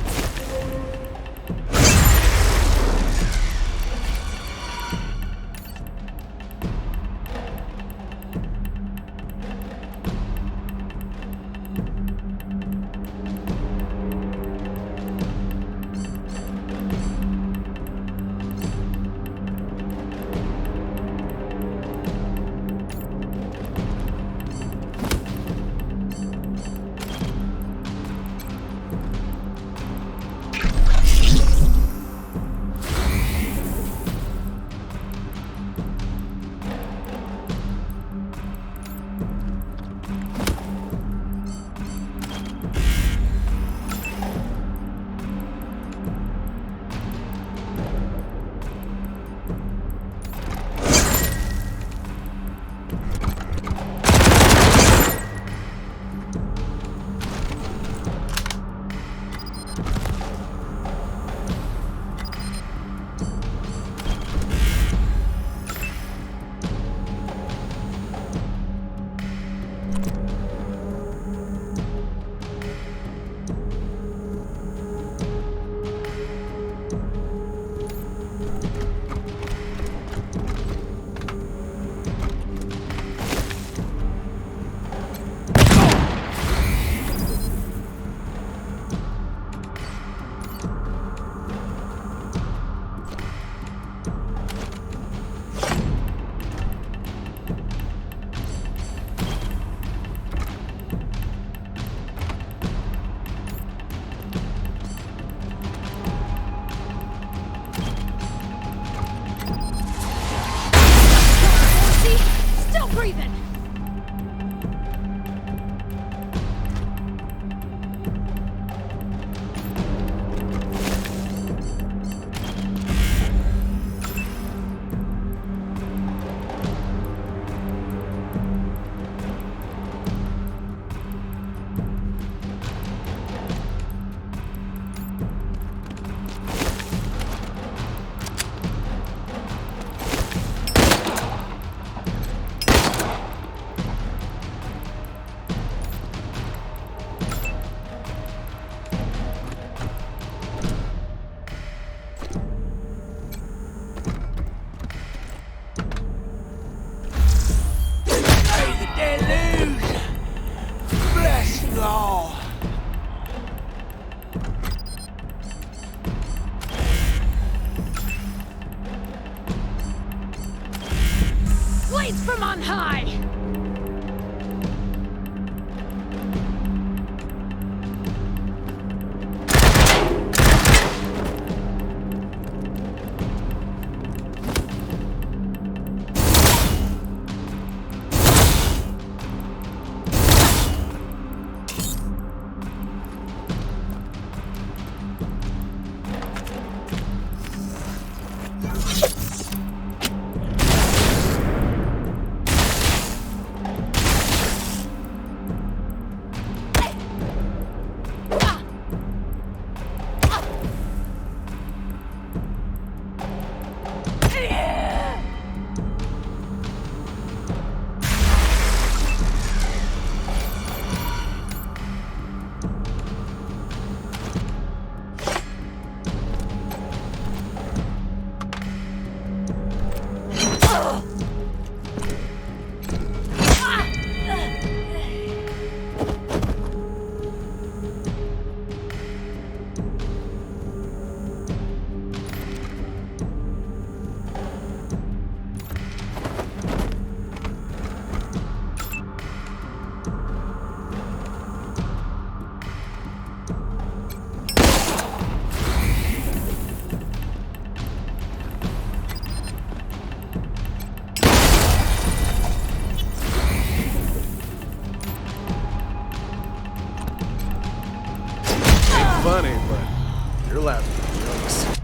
Speaker 6: funny, but your laughs are jokes.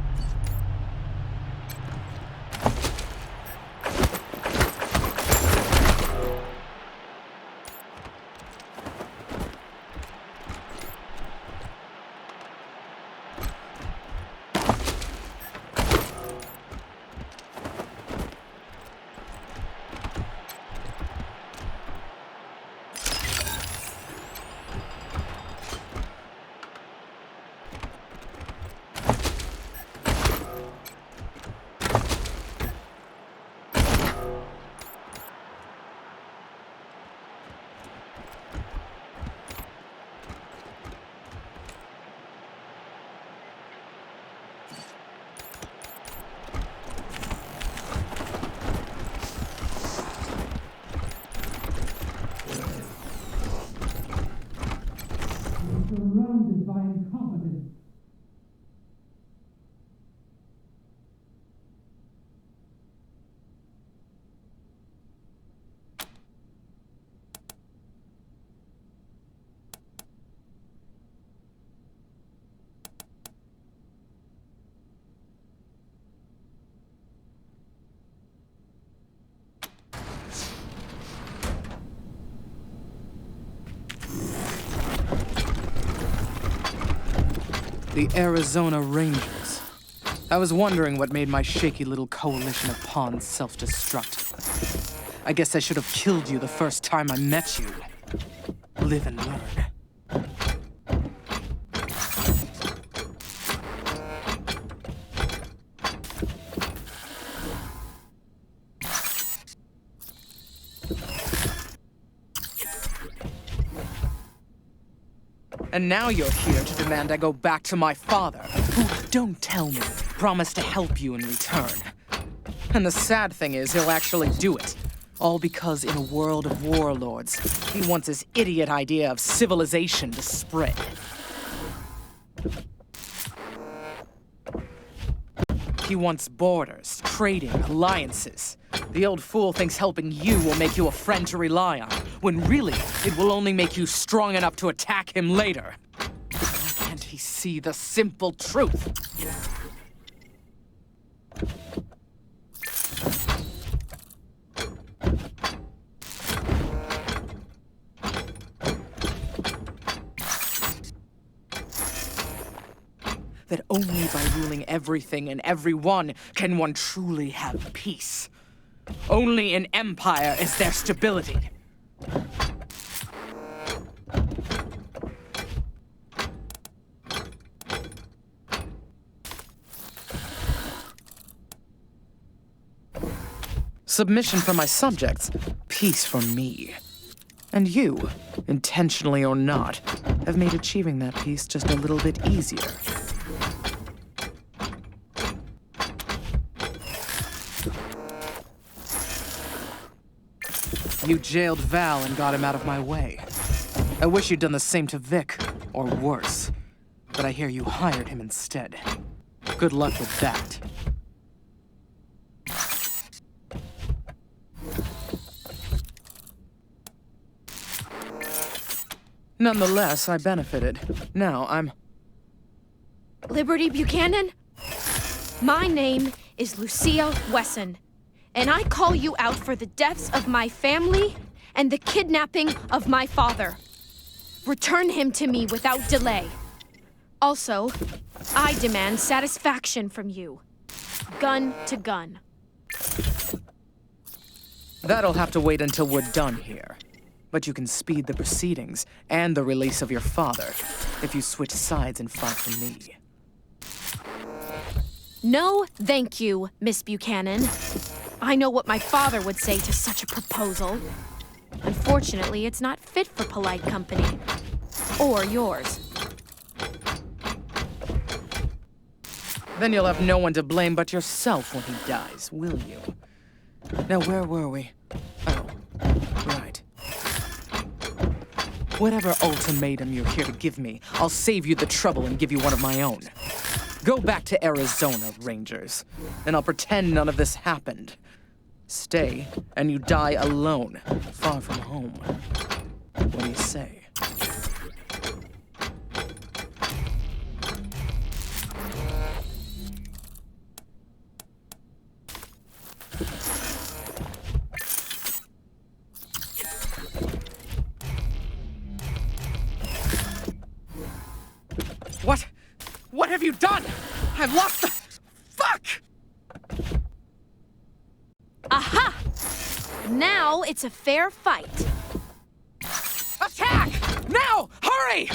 Speaker 16: Surrounded by incompetence.
Speaker 17: The Arizona Rangers. I was wondering what made my shaky little coalition of pawns self-destruct. I guess I should have killed you the first time I met you. Live and learn. And now you're here to demand I go back to my father, who, don't tell me, promised to help you in return. And the sad thing is, he'll actually do it. All because in a world of warlords, he wants his idiot idea of civilization to spread. He wants borders, trading, alliances. The old fool thinks helping you will make you a friend to rely on, when really, it will only make you strong enough to attack him later. Why can't he see the simple truth? That only by ruling everything and everyone can one truly have peace. Only in empire is there stability. Submission for my subjects, peace for me. And you, intentionally or not, have made achieving that peace just a little bit easier. You jailed Val and got him out of my way. I wish you'd done the same to Vic, or worse. But I hear you hired him instead. Good luck with that. Nonetheless, I benefited. Now I'm...
Speaker 9: Liberty Buchanan? My name is Lucia Wesson, and I call you out for the deaths of my family and the kidnapping of my father. Return him to me without delay. Also, I demand satisfaction from you. Gun to gun.
Speaker 17: That'll have to wait until we're done here. But you can speed the proceedings and the release of your father if you switch sides and fight for me.
Speaker 9: No, thank you, Miss Buchanan. I know what my father would say to such a proposal. Unfortunately, it's not fit for polite company. Or yours.
Speaker 17: Then you'll have no one to blame but yourself when he dies, will you? Now, where were we? Oh, right. Whatever ultimatum you're here to give me, I'll save you the trouble and give you one of my own. Go back to Arizona, Rangers, and I'll pretend none of this happened. Stay, and you die alone, far from home. What do you say? What have you done? I've lost the... Fuck!
Speaker 9: Aha! Now it's a fair fight.
Speaker 17: Attack! Now! Hurry!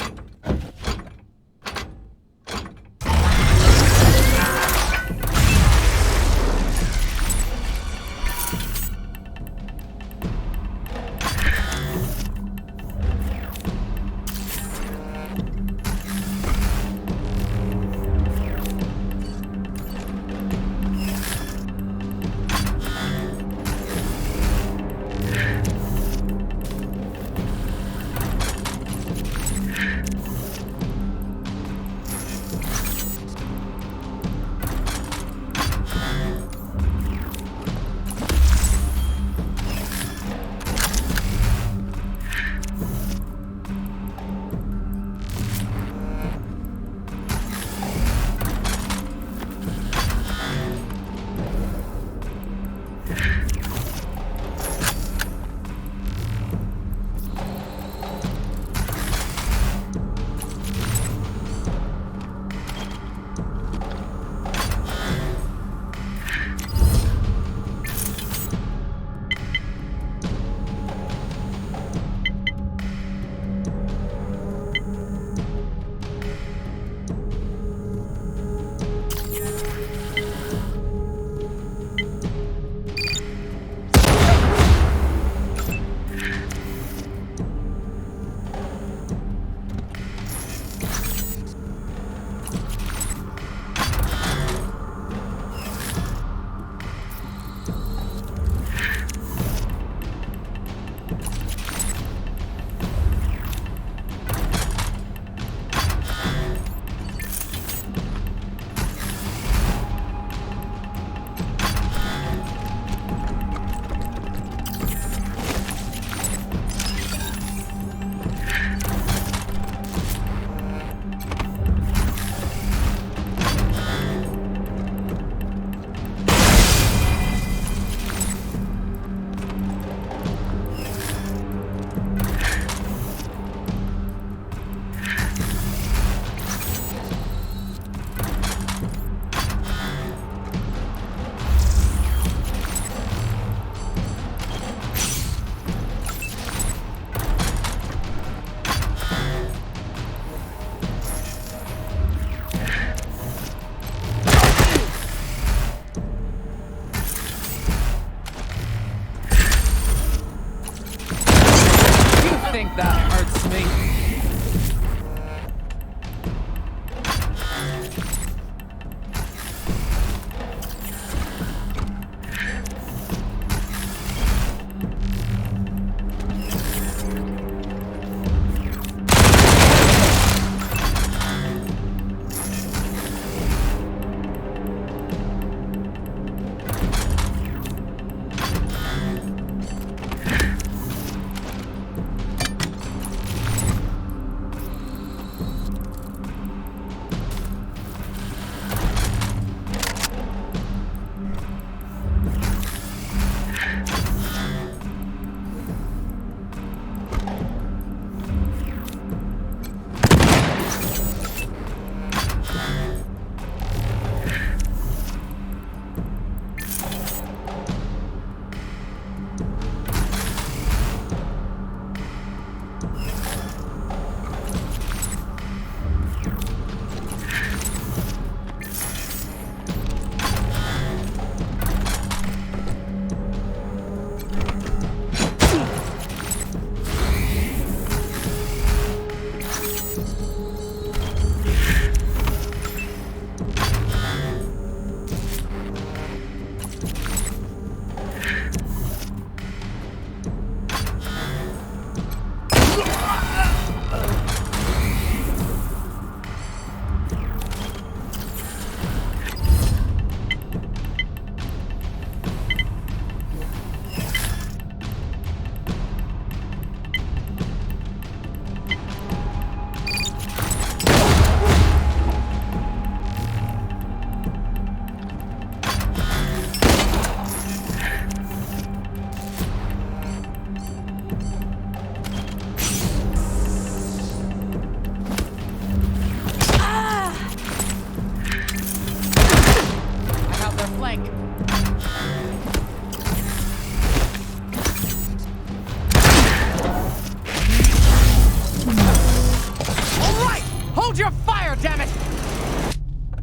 Speaker 17: Hold your fire, damn it!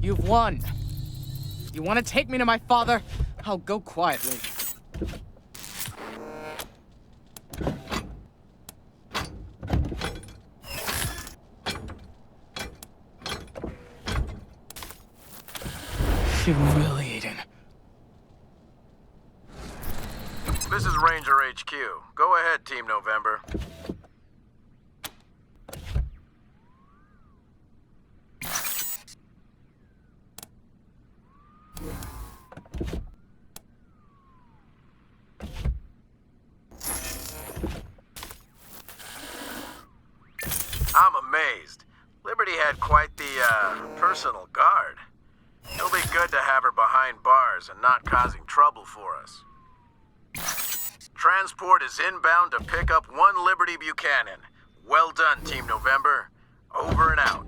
Speaker 17: You've won. You want to take me to my father? I'll go quietly. Humiliating.
Speaker 18: This is Ranger HQ. Go ahead, Team November. I'm amazed. Liberty had quite the, personal guard. It'll be good to have her behind bars and not causing trouble for us. Transport is inbound to pick up 1 Liberty Buchanan. Well done, Team November. Over and out.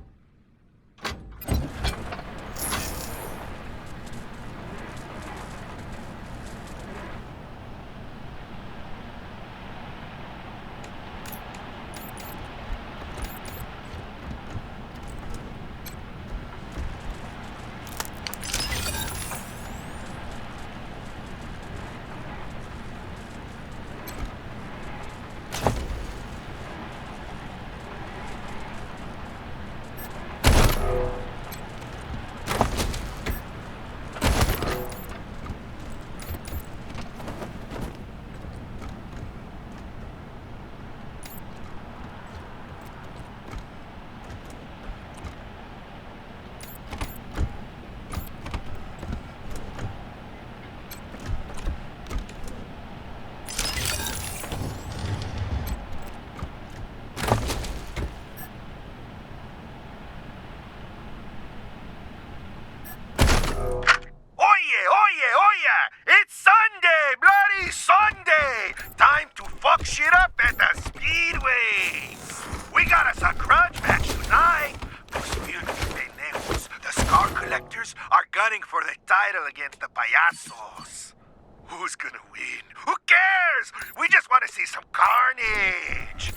Speaker 18: Shit up at the Speedway! We got us a grudge match tonight! Those filthy pendejos, the Scar Collectors, are gunning for the title against the Payasos. Who's gonna win? Who cares? We just want to see some carnage!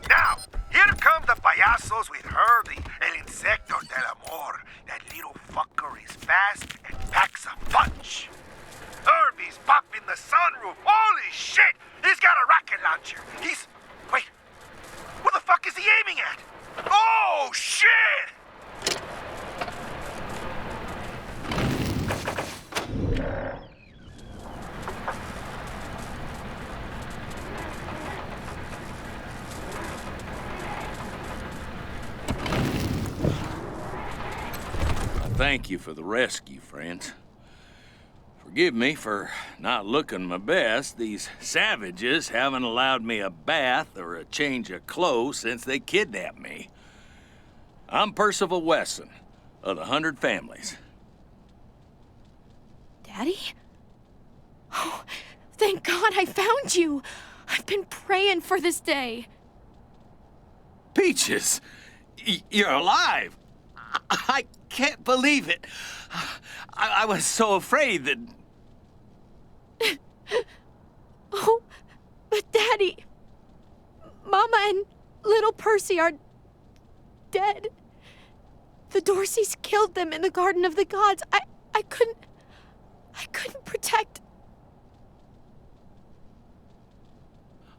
Speaker 18: Now, here come the Payasos with Herbie, el Insecto del Amor. That little fucker is fast and packs a punch. Herbie's popping the sunroof. Holy shit! He's got a rocket launcher. He's... Wait. What the fuck is he aiming at? Oh, shit!
Speaker 19: Thank you for the rescue, friends. Forgive me for not looking my best. These savages haven't allowed me a bath or a change of clothes since they kidnapped me. I'm Percival Wesson of the 100 Families.
Speaker 9: Daddy? Oh, thank God I found you. I've been praying for this day.
Speaker 19: Peaches, you're alive. I can't believe it. I was so afraid that...
Speaker 9: Oh, but Daddy, Mama and little Percy are dead. The Dorseys killed them in the Garden of the Gods. I couldn't protect.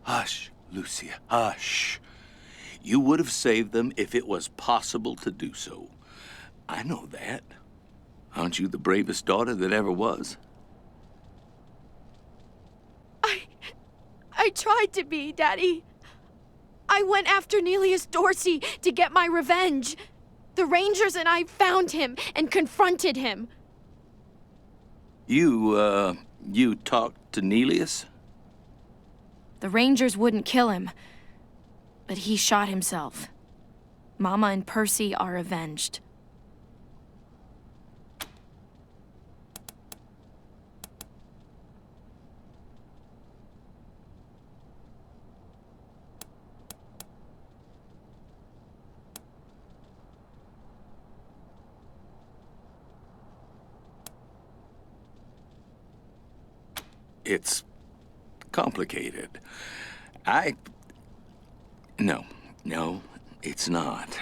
Speaker 19: Hush, Lucia, hush. You would have saved them if it was possible to do so. I know that. Aren't you the bravest daughter that ever was?
Speaker 9: I tried to be, Daddy. I went after Nelius Dorsey to get my revenge. The Rangers and I found him and confronted him.
Speaker 19: You talked to Nelius?
Speaker 9: The Rangers wouldn't kill him, but he shot himself. Mama and Percy are avenged.
Speaker 19: It's complicated. No, it's not.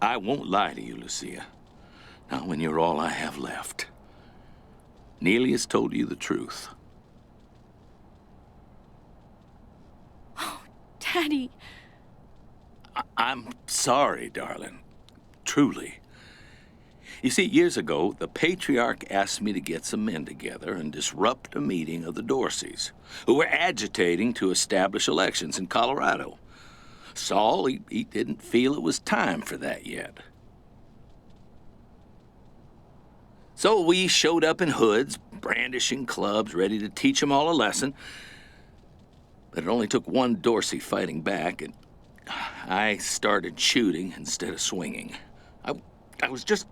Speaker 19: I won't lie to you, Lucia. Not when you're all I have left. Neely has told you the truth.
Speaker 9: Oh, Daddy.
Speaker 19: I'm sorry, darling. Truly. You see, years ago, the patriarch asked me to get some men together and disrupt a meeting of the Dorseys, who were agitating to establish elections in Colorado. Saul, he didn't feel it was time for that yet. So we showed up in hoods, brandishing clubs, ready to teach them all a lesson. But it only took one Dorsey fighting back, and I started shooting instead of swinging. I was just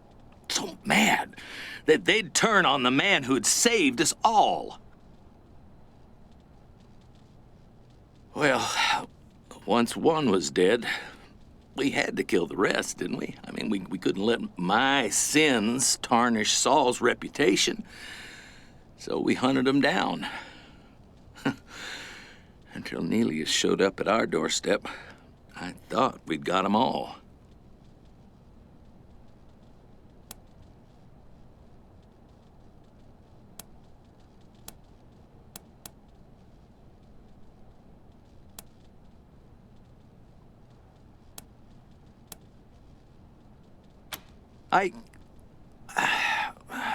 Speaker 19: so mad that they'd turn on the man who had saved us all. Well, once one was dead, we had to kill the rest, didn't we? I mean, we couldn't let my sins tarnish Saul's reputation. So we hunted him down. Until Nelius showed up at our doorstep, I thought we'd got them all.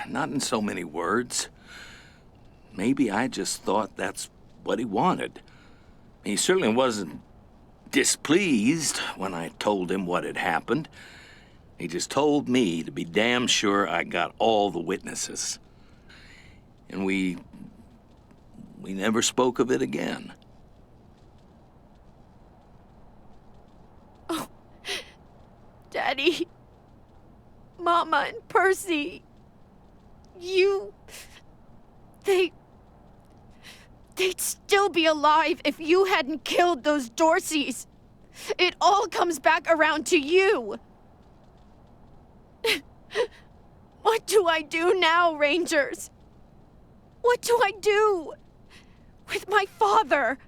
Speaker 19: Not in so many words. Maybe I just thought that's what he wanted. He certainly wasn't displeased when I told him what had happened. He just told me to be damn sure I got all the witnesses. And we never spoke of it again.
Speaker 9: Oh, Daddy. Mama and Percy. They'd still be alive if you hadn't killed those Dorseys. It all comes back around to you. What do I do now, Rangers? What do I do with my father?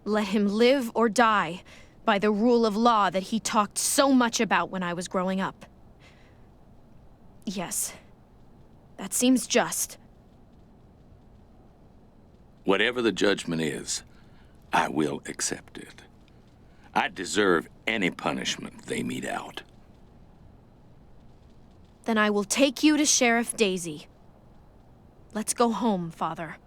Speaker 9: Let him live or die by the rule of law that he talked so much about when I was growing up. Yes, that seems just.
Speaker 19: Whatever the judgment is, I will accept it. I deserve any punishment they mete out.
Speaker 9: Then I will take you to Sheriff Daisy. Let's go home, Father.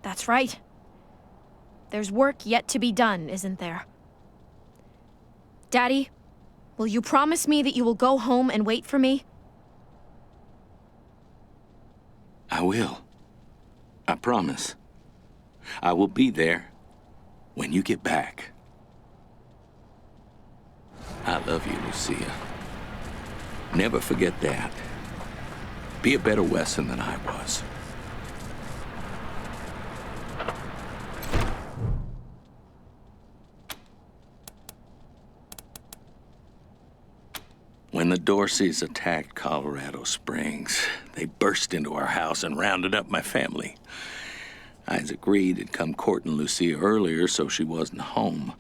Speaker 9: That's right. There's work yet to be done, isn't there? Daddy, will you promise me that you will go home and wait for me?
Speaker 19: I will. I promise. I will be there when you get back. I love you, Lucia. Never forget that. Be a better Wesson than I was. When the Dorseys attacked Colorado Springs, they burst into our house and rounded up my family. Isaac Reed had come courting Lucia earlier, so she wasn't home.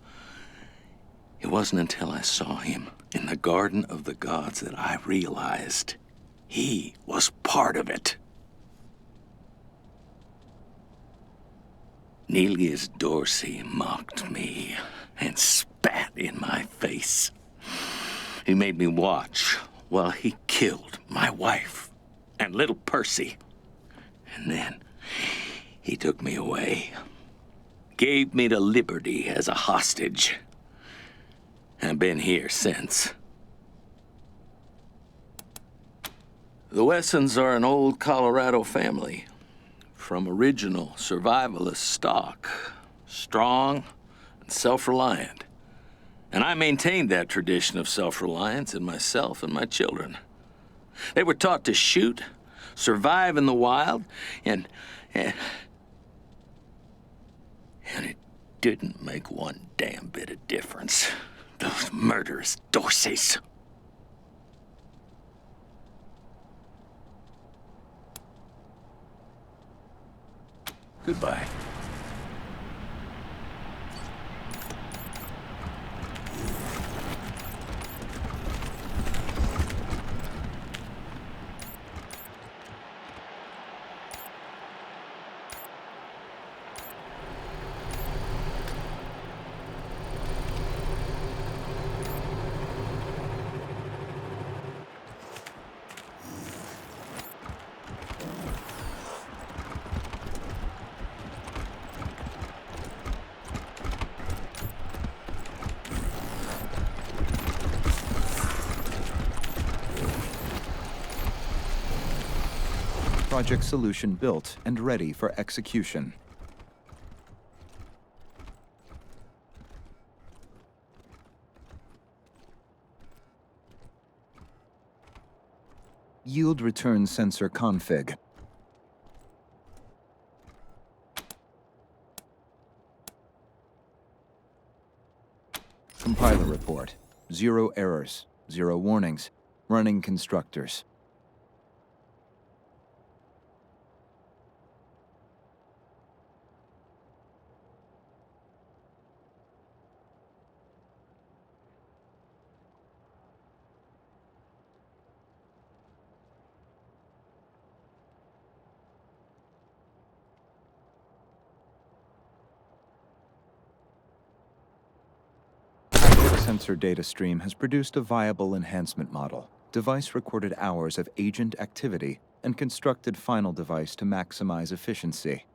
Speaker 19: It wasn't until I saw him in the Garden of the Gods that I realized he was part of it. Nelius Dorsey mocked me and spat in my face. He made me watch while he killed my wife and little Percy. And then he took me away, gave me to Liberty as a hostage. I've been here since. The Wessons are an old Colorado family from original survivalist stock, strong and self-reliant. And I maintained that tradition of self-reliance in myself and my children. They were taught to shoot, survive in the wild, and it didn't make one damn bit of difference. Those murderous Dorseys. Goodbye.
Speaker 20: Project solution built and ready for execution. Yield return sensor config. Compiler report. 0 errors, 0 warnings. Running constructors. Sensor data stream has produced a viable enhancement model. Device recorded hours of agent activity and constructed final device to maximize efficiency.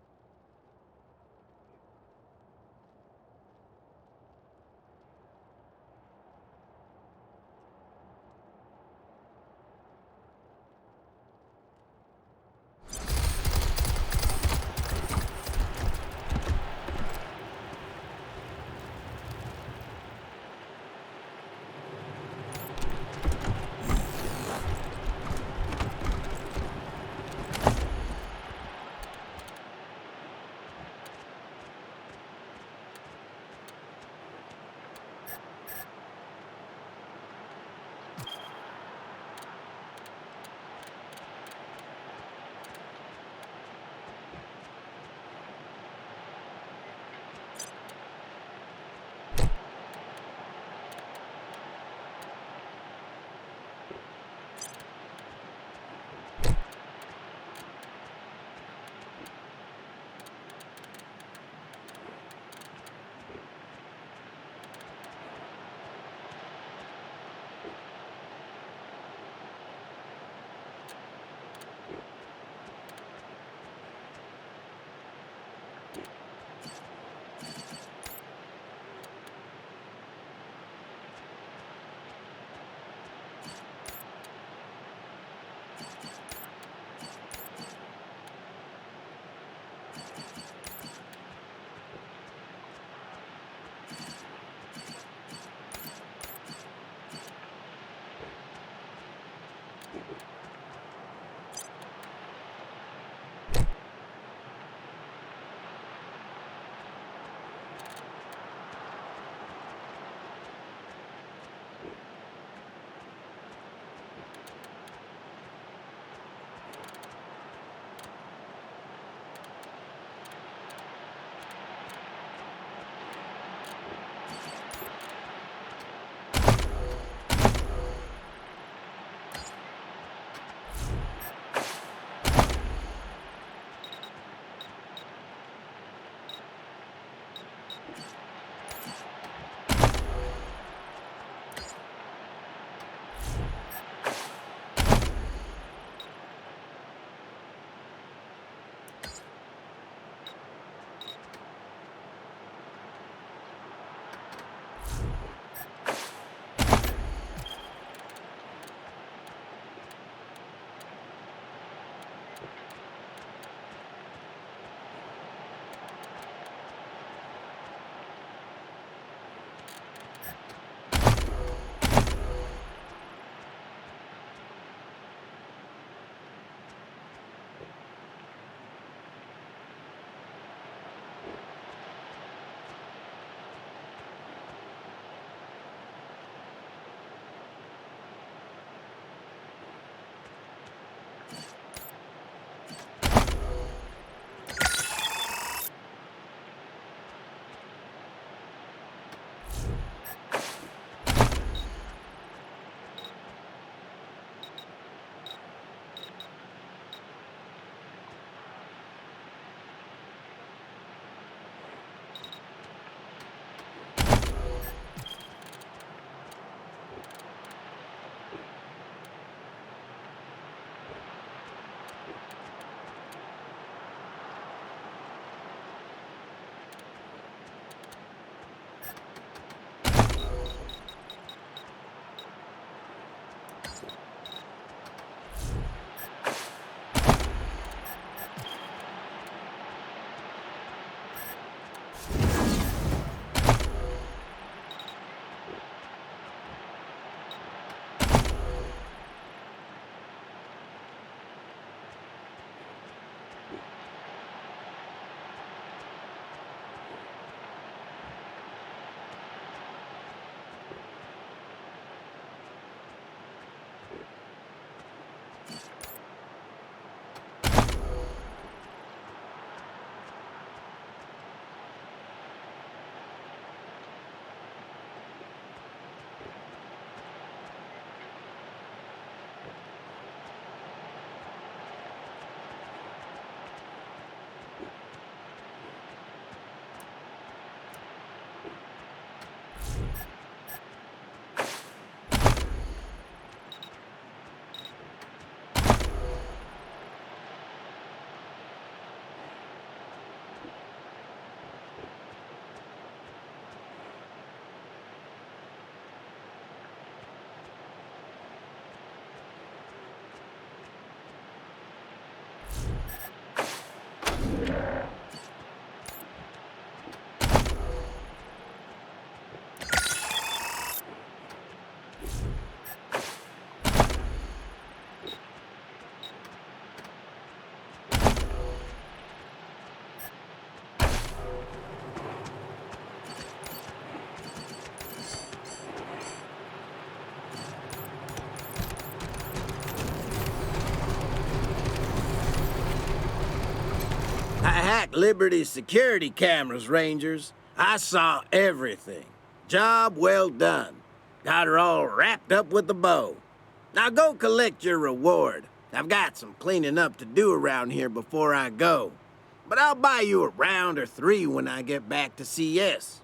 Speaker 21: I hacked Liberty's security cameras, Rangers. I saw everything. Job well done. Got her all wrapped up with a bow. Now go collect your reward. I've got some cleaning up to do around here before I go. But I'll buy you a round or 3 when I get back to CS.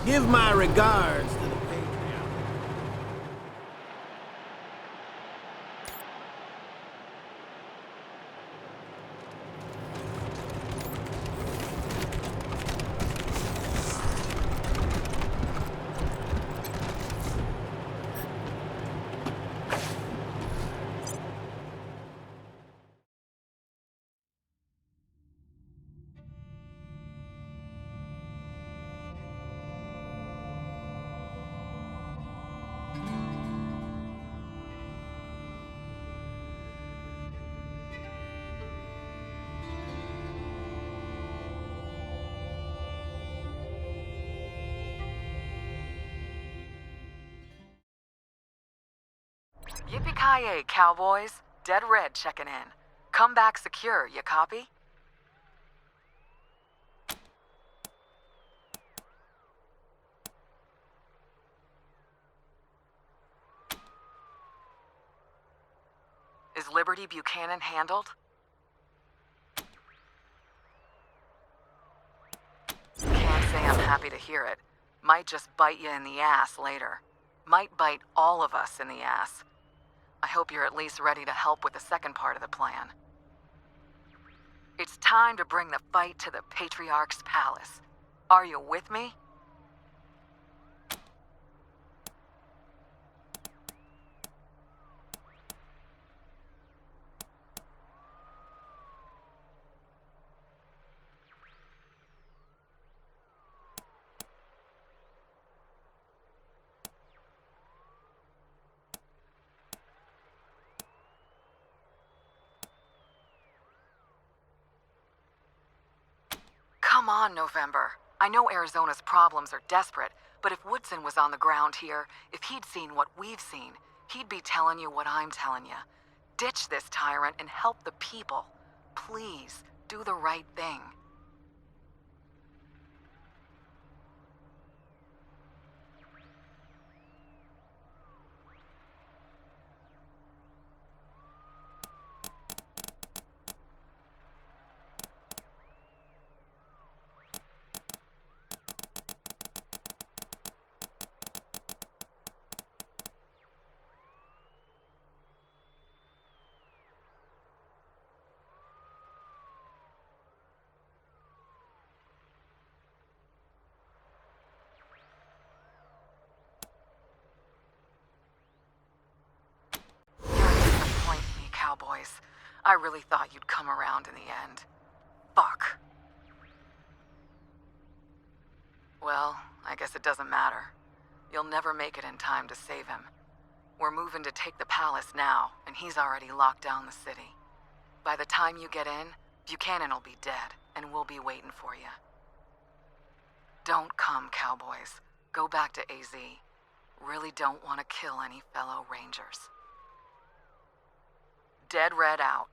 Speaker 21: Give my regards to the Patreon.
Speaker 14: Yippee-ki-yay, cowboys. Dead Red checking in. Come back secure, you copy? Is Liberty Buchanan handled? Can't say I'm happy to hear it. Might just bite you in the ass later. Might bite all of us in the ass. I hope you're at least ready to help with the second part of the plan. It's time to bring the fight to the Patriarch's palace. Are you with me? Come on, November. I know Arizona's problems are desperate, but if Woodson was on the ground here, if he'd seen what we've seen, he'd be telling you what I'm telling you. Ditch this tyrant and help the people. Please, do the right thing. Cowboys. I really thought you'd come around in the end. Fuck. Well, I guess it doesn't matter. You'll never make it in time to save him. We're moving to take the palace now, and he's already locked down the city. By the time you get in, Buchanan will be dead, and we'll be waiting for you. Don't come, Cowboys. Go back to AZ. Really don't want to kill any fellow Rangers. Dead Red out.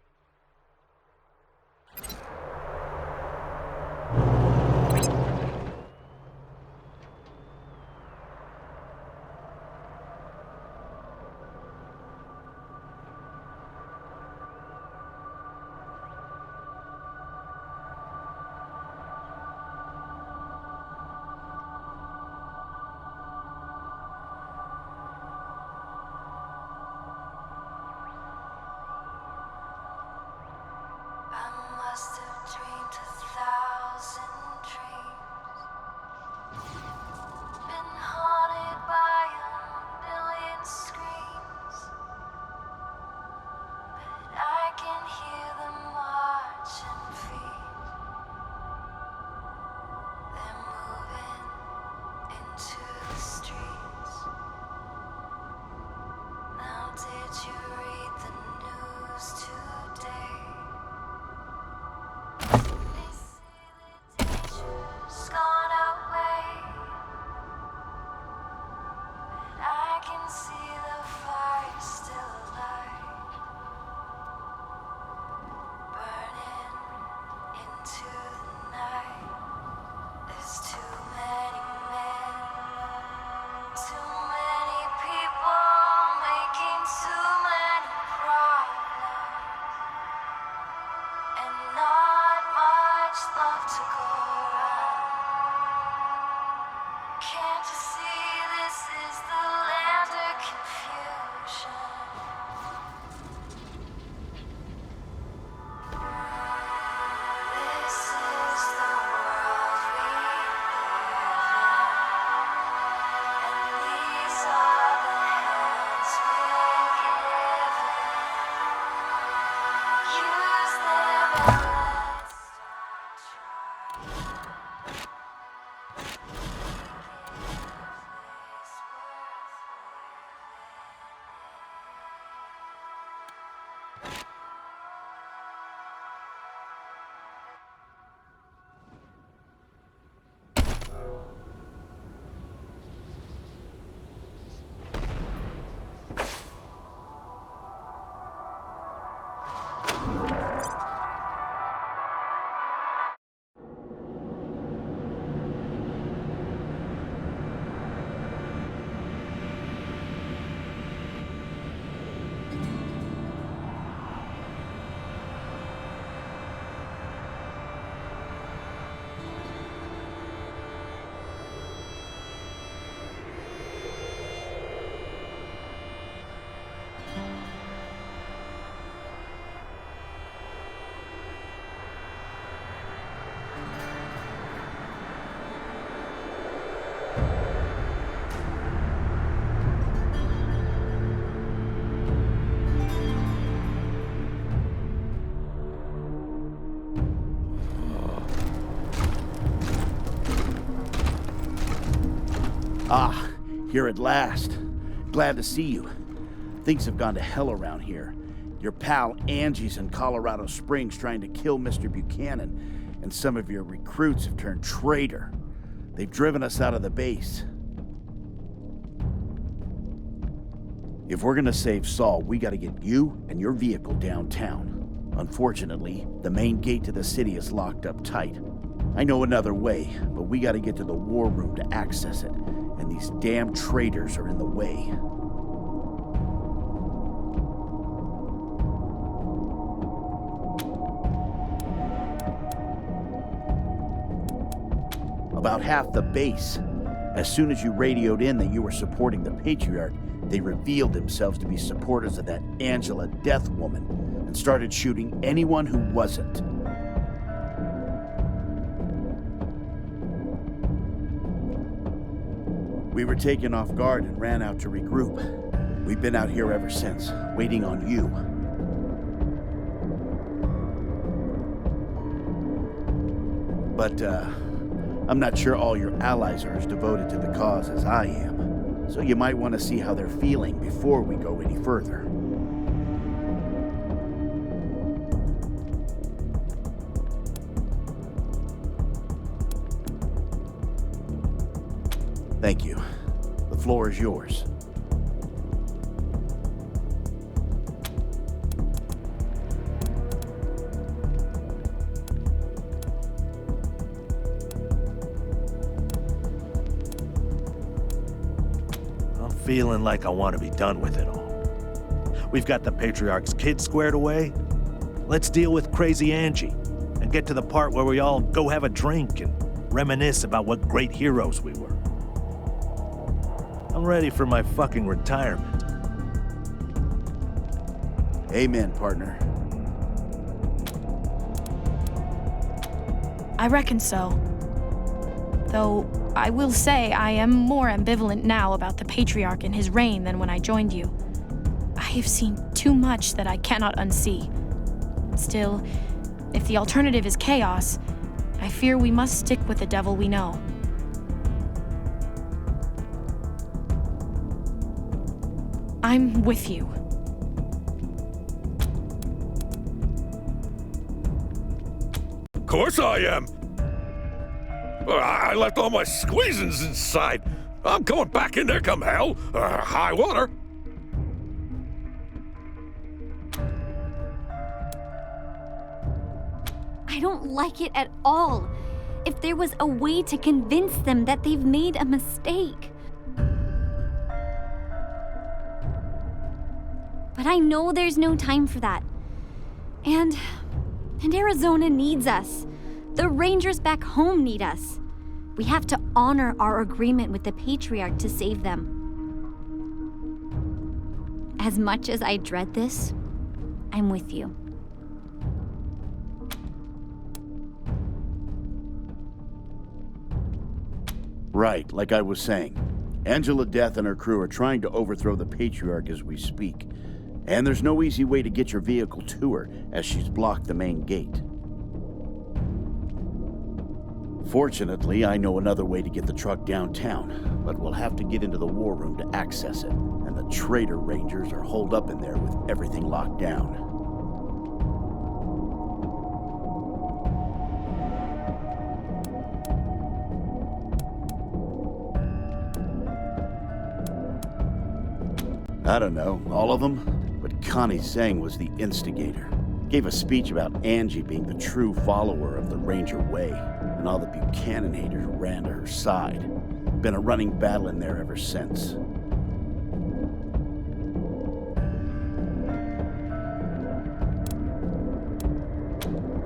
Speaker 22: I must have
Speaker 4: Ah, here at last. Glad to see you. Things have gone to hell around here. Your pal Angie's in Colorado Springs trying to kill Mr. Buchanan, and some of your recruits have turned traitor. They've driven us out of the base. If we're gonna save Saul, we gotta get you and your vehicle downtown. Unfortunately, the main gate to the city is locked up tight. I know another way, but we gotta get to the war room to access it, and these damn traitors are in the way. About half the base. As soon as you radioed in that you were supporting the Patriarch, they revealed themselves to be supporters of that Angela Death woman and started shooting anyone who wasn't. We were taken off guard and ran out to regroup. We've been out here ever since, waiting on you. But, I'm not sure all your allies are as devoted to the cause as I am, so you might want to see how they're feeling before we go any further. Thank you. The floor is yours.
Speaker 6: Feeling like I want to be done with it all. We've got the Patriarch's kid squared away. Let's deal with crazy Angie and get to the part where we all go have a drink and reminisce about what great heroes we were. I'm ready for my fucking retirement.
Speaker 4: Amen, partner.
Speaker 22: I reckon so. Though, I will say I am more ambivalent now about the Patriarch and his reign than when I joined you. I have seen too much that I cannot unsee. Still, if the alternative is chaos, I fear we must stick with the devil we know. I'm with you.
Speaker 3: Of course I am. I left all my squeezins inside. I'm going back in there come hell, high water.
Speaker 9: I don't like it at all. If there was a way to convince them that they've made a mistake. But I know there's no time for that. And Arizona needs us. The Rangers back home need us. We have to honor our agreement with the Patriarch to save them. As much as I dread this, I'm with you.
Speaker 4: Right, like I was saying. Angela Death and her crew are trying to overthrow the Patriarch as we speak. And there's no easy way to get your vehicle to her, as she's blocked the main gate. Fortunately, I know another way to get the truck downtown, but we'll have to get into the war room to access it, and the traitor Rangers are holed up in there with everything locked down. I don't know, all of them? But Connie Zhang was the instigator. Gave a speech about Angie being the true follower of the Ranger way, and all the Buchanan haters ran to her side. Been a running battle in there ever since.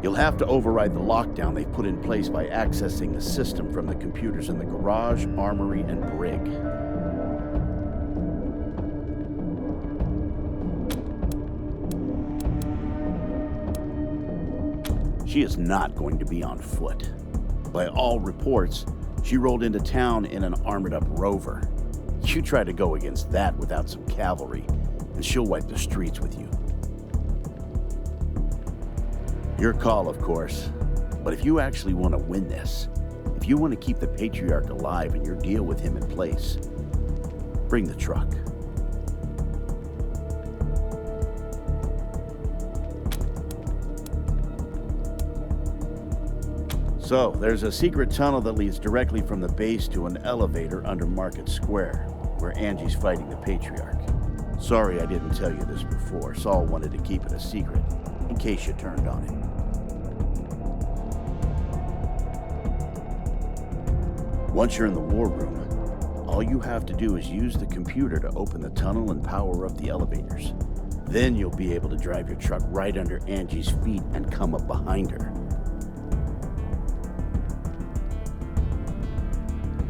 Speaker 4: You'll have to override the lockdown they've put in place by accessing the system from the computers in the garage, armory, and brig. She is not going to be on foot. By all reports, she rolled into town in an armored-up Rover. You try to go against that without some cavalry, and she'll wipe the streets with you. Your call, of course. But if you actually want to win this, If you want to keep the Patriarch alive and your deal with him in place, bring the truck. So, there's a secret tunnel that leads directly from the base to an elevator under Market Square, where Angie's fighting the Patriarch. Sorry I didn't tell you this before. Saul wanted to keep it a secret, in case you turned on him. Once you're in the war room, all you have to do is use the computer to open the tunnel and power up the elevators. Then you'll be able to drive your truck right under Angie's feet and come up behind her.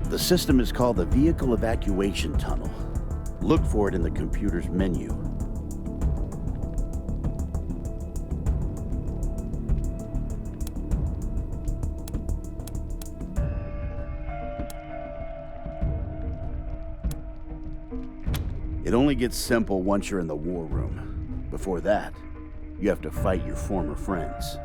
Speaker 4: The system is called the Vehicle Evacuation Tunnel. Look for it in the computer's menu. It only gets simple once you're in the war room. Before that, you have to fight your former friends.